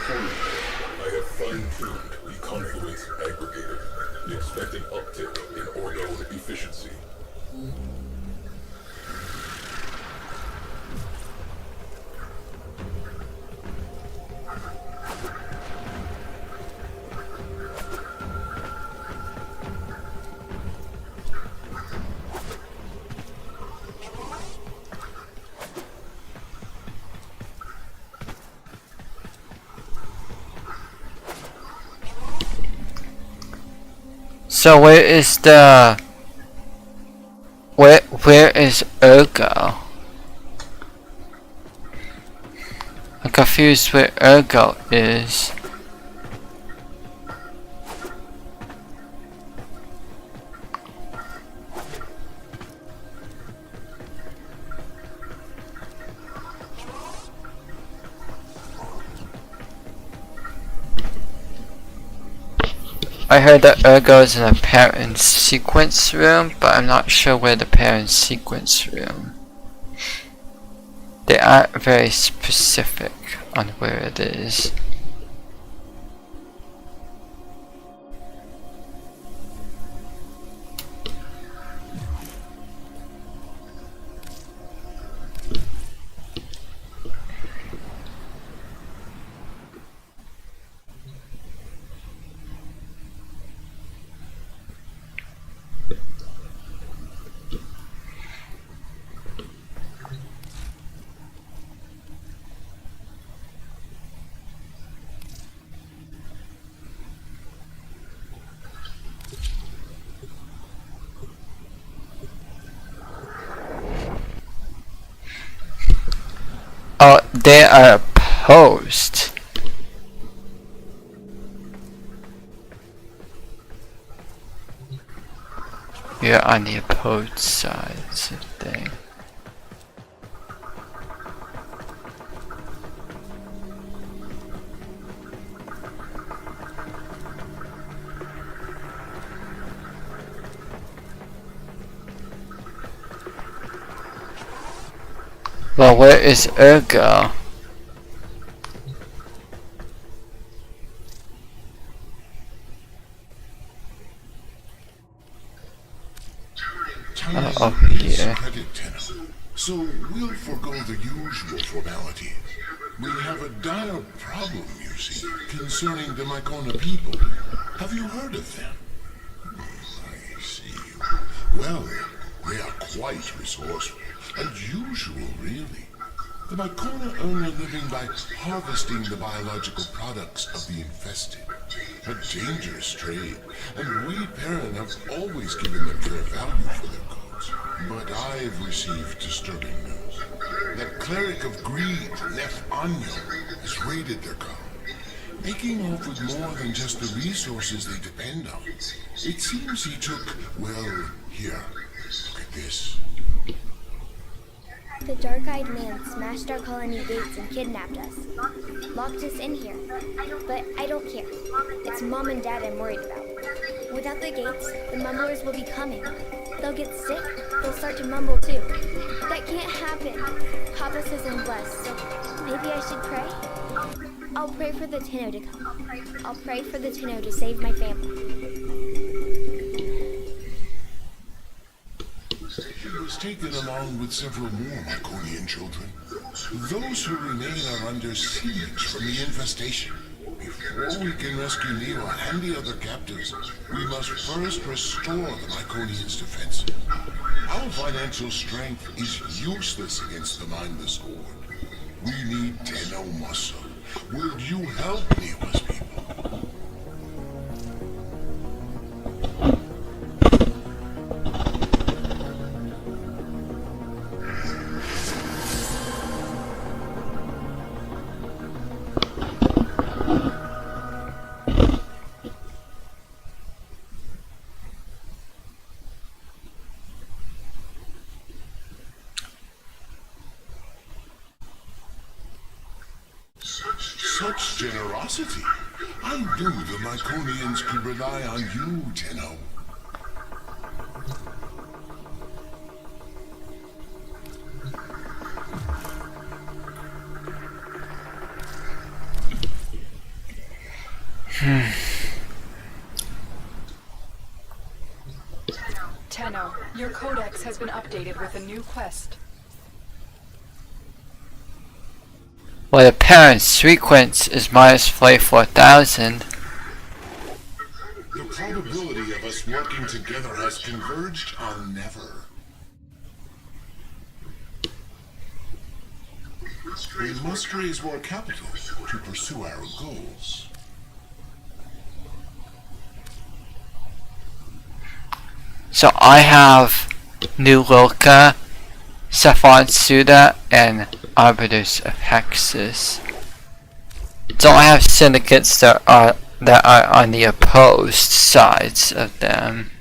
I have fine-tuned the confluence aggregator. Expect an uptick in orgone efficiency. So where is the... Where is Ergo? I'm confused where Ergo is. I heard that Ergo is in a parent sequence room, but I'm not sure where the parent sequence room. They aren't very specific on where it is. Oh, they are opposed. You're on the opposed sides of thing. Well, where is Ergo? Over here. Credit tenor, so we'll forego the usual formalities. We have a dire problem, you see, concerning the Mycona people. Have you heard of them? I see. Well, they are quite resourceful. Unusual, really. The Mycona earn a living by harvesting the biological products of the infested. A dangerous trade, and we Perrin have always given them fair value for their goods. But I've received disturbing news. That cleric of greed, Nef Anyo, has raided their colony, making off with more than just the resources they depend on. It seems he took, well, here, look at this. The dark-eyed man smashed our colony gates and kidnapped us. Locked us in here. But I don't care. It's Mom and Dad I'm worried about. Without the gates, the mumblers will be coming. They'll get sick. They'll start to mumble too. That can't happen. Papa says I'm blessed, so maybe I should pray? I'll pray for the Tenno to come. I'll pray for the Tenno to save my family. He was taken along with several more Myconian children. Those who remain are under siege from the infestation. Before we can rescue Neo and the other captives, we must first restore the Myconians' defense. Our financial strength is useless against the mindless horde. We need Tenno muscle. Will you help Neo's people? Such generosity. I knew the Myconians could rely on you, Tenno. Tenno, your codex has been updated with a new quest. Well, the parent sequence is minus 44,000. The probability of us working together has converged on never. We must raise more capital to pursue our goals. So I have New Loka, Saffron Suda, and Arbiters of Hexus. don't have syndicates that are on the opposed sides of them.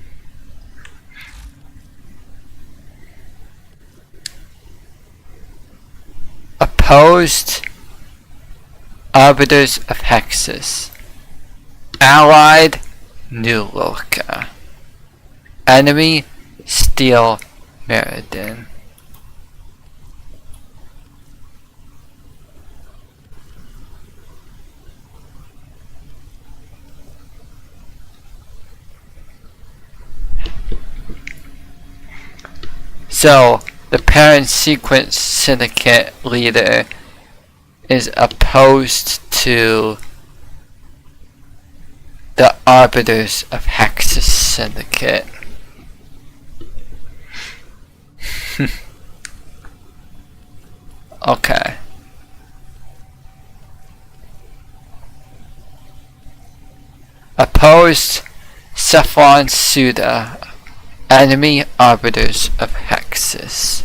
Opposed Arbiters of Hexus. Allied New Loka. Enemy Steel Meriden. So, the parent sequence syndicate leader is opposed to the Arbiters of Hexus syndicate. Okay. Opposed Cephalon Suda. Enemy Arbiters of Hexus.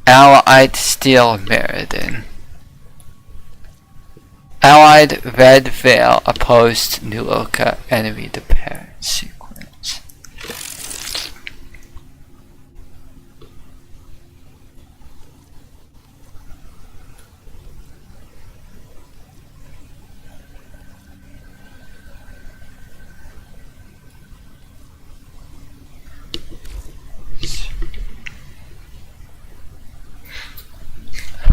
Allied Steel Meriden. Allied Red Veil opposed New Loka. Enemy the parent sequence.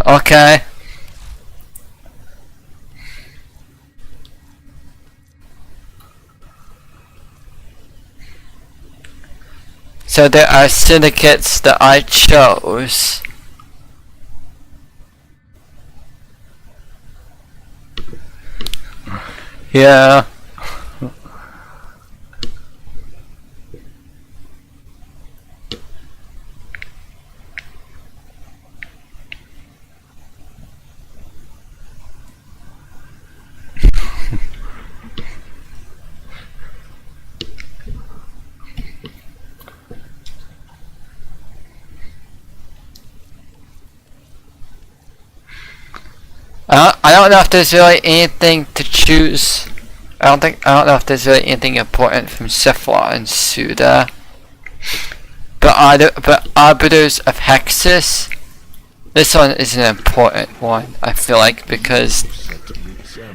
Okay. So there are syndicates that I chose. Yeah. I don't know if there's really anything to choose. I don't know if there's really anything important from Cephalon and Suda. But Arbiters of Hexus, this one is an important one, I feel like, because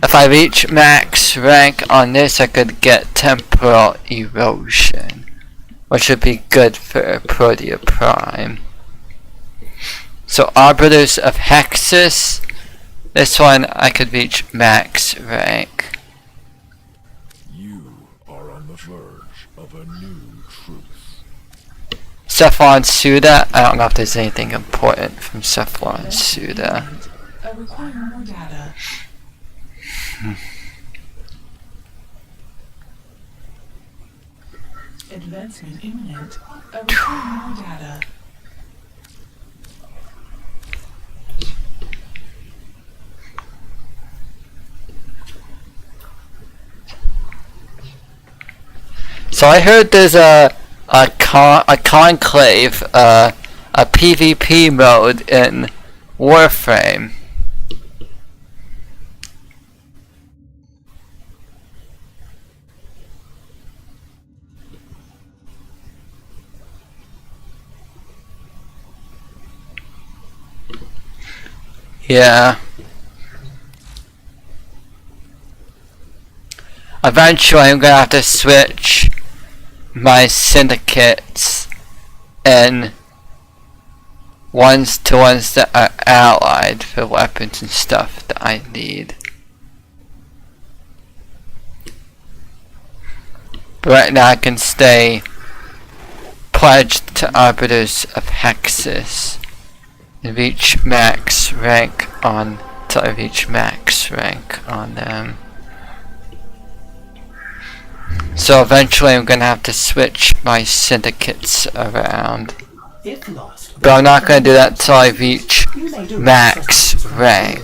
if I reach max rank on this, I could get temporal erosion, which would be good for Protea Prime. So Arbiters of Hexus, this one I could reach max rank. You are on the verge of a new truth. Cephalon Suda, I don't know if there's anything important from Cephalon Suda. I require more data. Advancement imminent. I require more data. So I heard there's a conclave, a PvP mode in Warframe. Yeah. Eventually I'm gonna have to switch my syndicates and ones that are allied for weapons and stuff that I need. But right now I can stay pledged to Arbiters of Hexus and reach max rank on till I reach max rank on them. So eventually I'm gonna have to switch my syndicates around. If lost, But I'm not gonna do that till I reach max rank.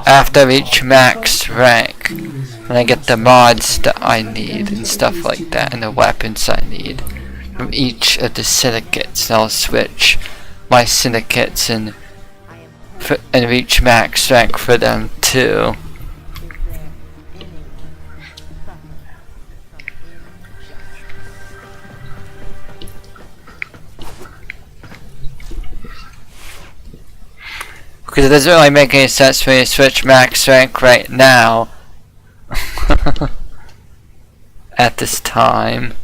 After I reach max rank, and I get the mods that I need and stuff like that, and the weapons I need from each of the syndicates, and I'll switch my syndicates and and reach max strength for them too. Because it doesn't really make any sense for me to switch max strength right now. At this time.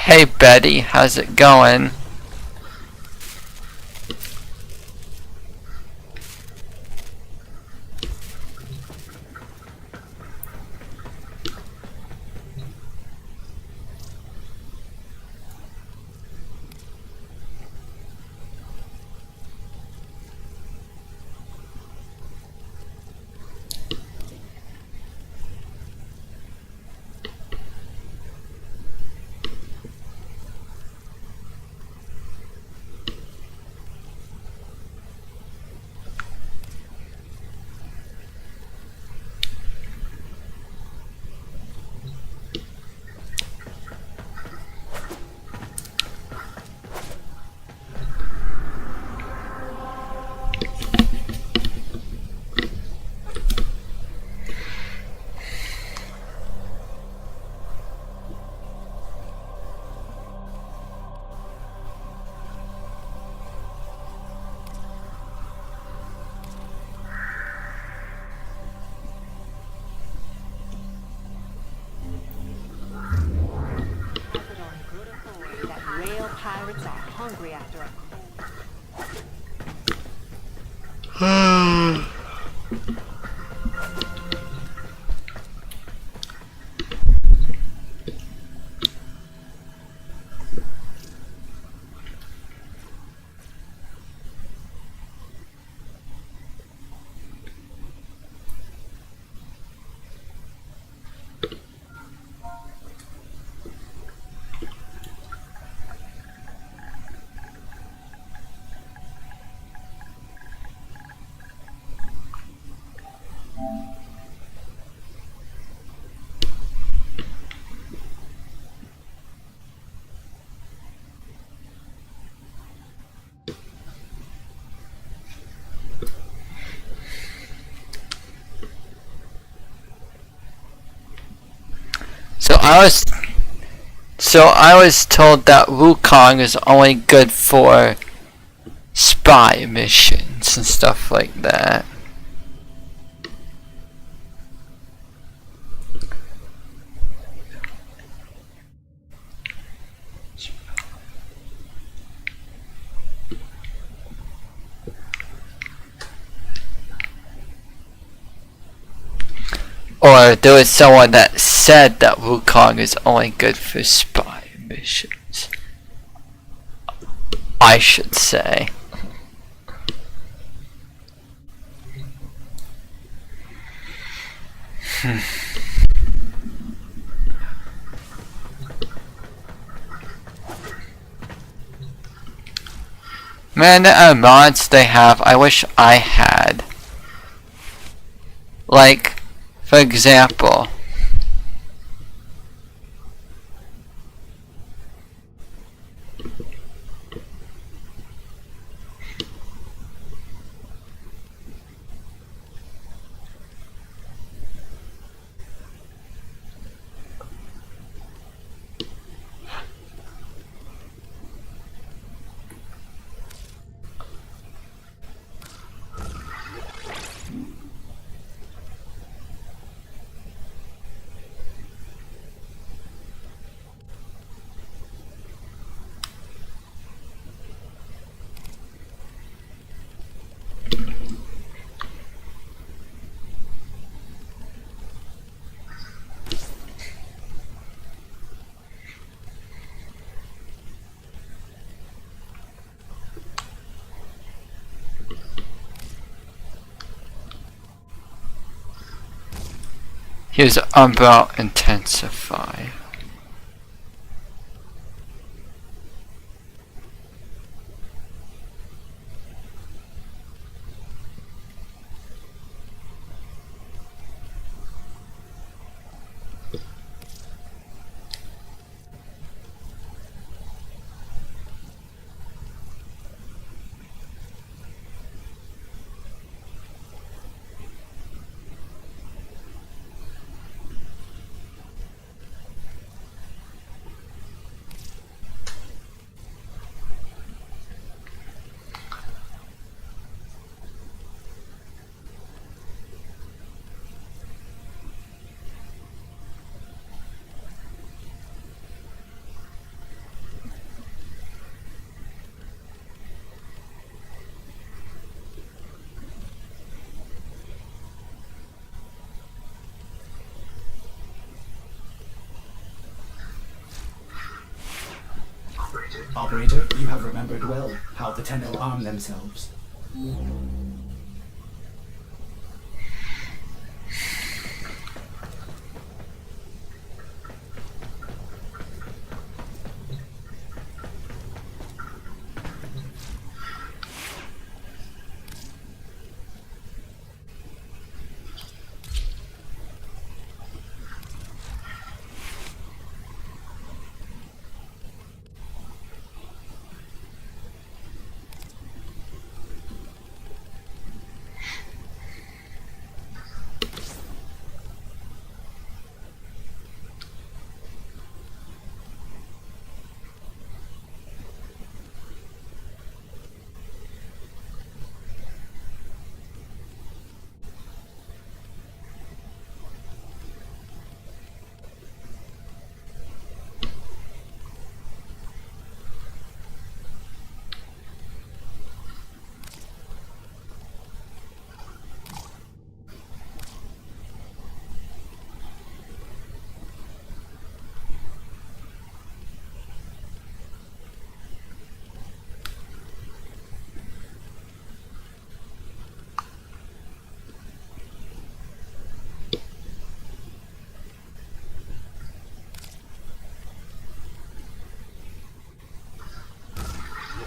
Hey Betty, how's it going? Whale pirates are hungry after a So I was told that Wukong is only good for spy missions and stuff like that. Or there was someone that said that Wukong is only good for spy missions. I should say. Man, the mods they have, I wish I had. Like, for example, Here's Umbral Intensify. Operator, you have remembered well how the Tenno arm themselves.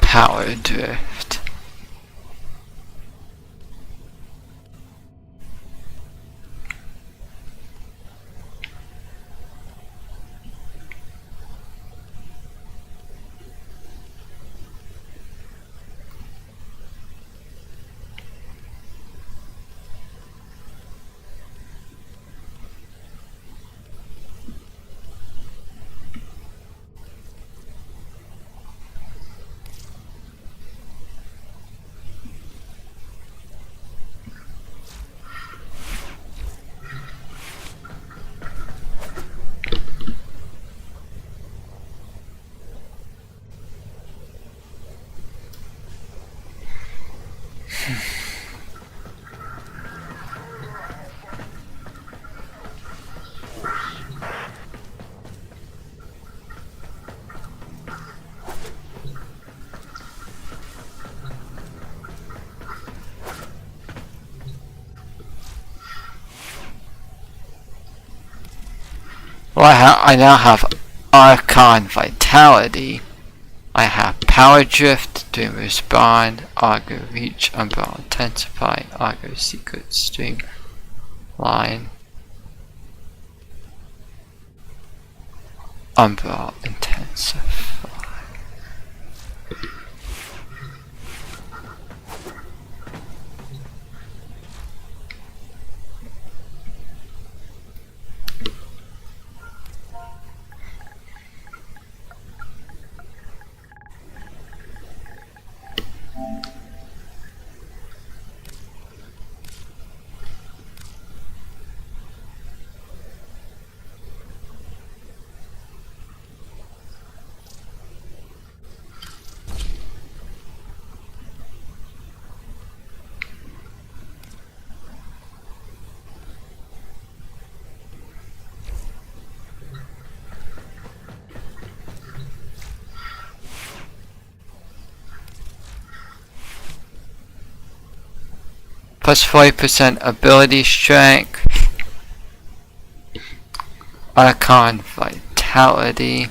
Power Drift. Well, I now have Archon Vitality. I have Power Drift, Doom Respond, Augur Reach, Umbral Intensify, Augur Secret Stream, Line, Umbral Intensify. Plus 40% ability strength. Archon Vitality.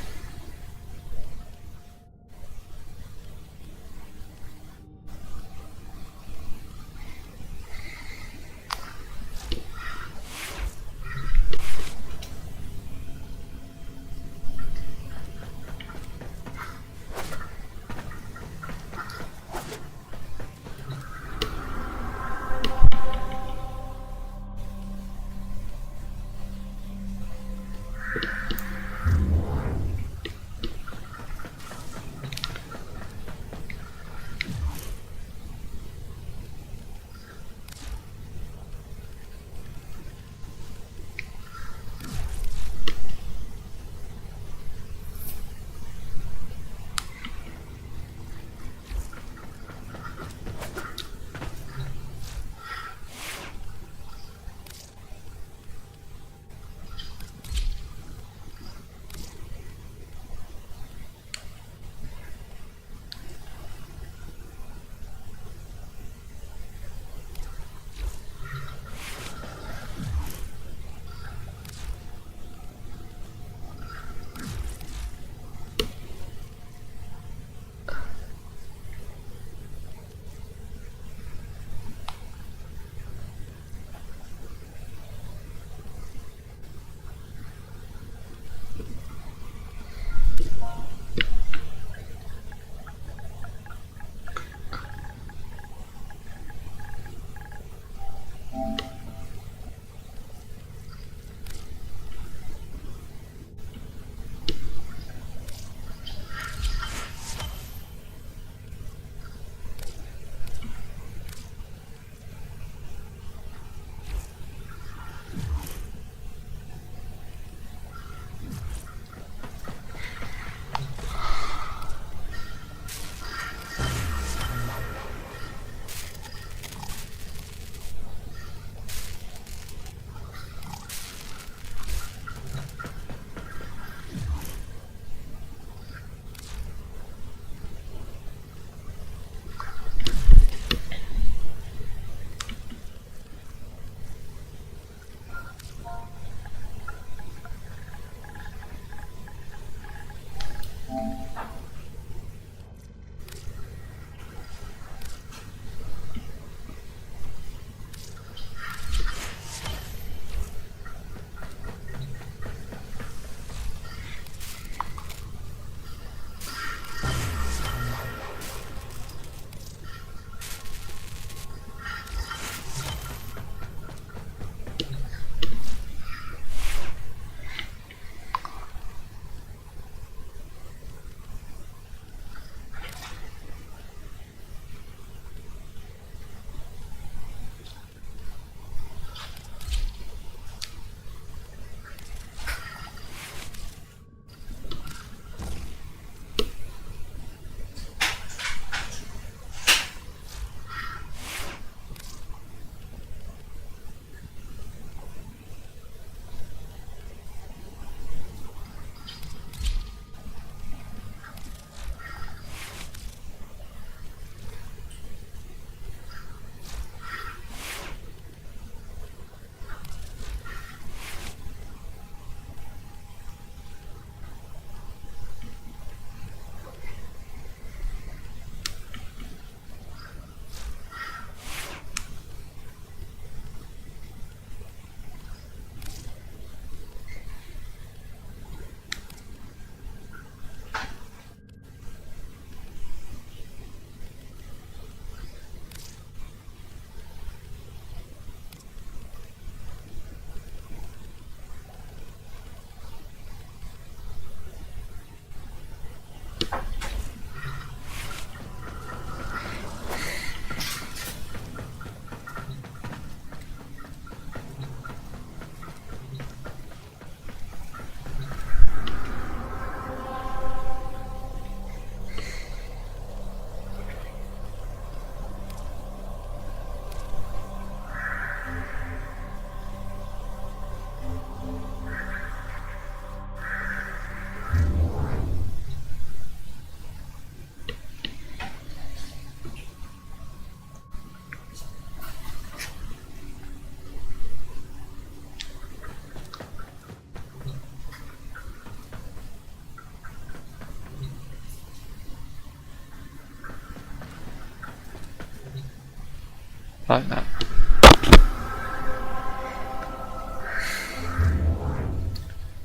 Like that.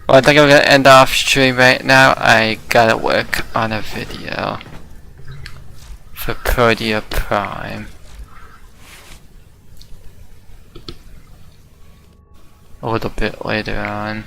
Well, I think I'm gonna end off stream right now. I gotta work on a video for Protea Prime. A little bit later on.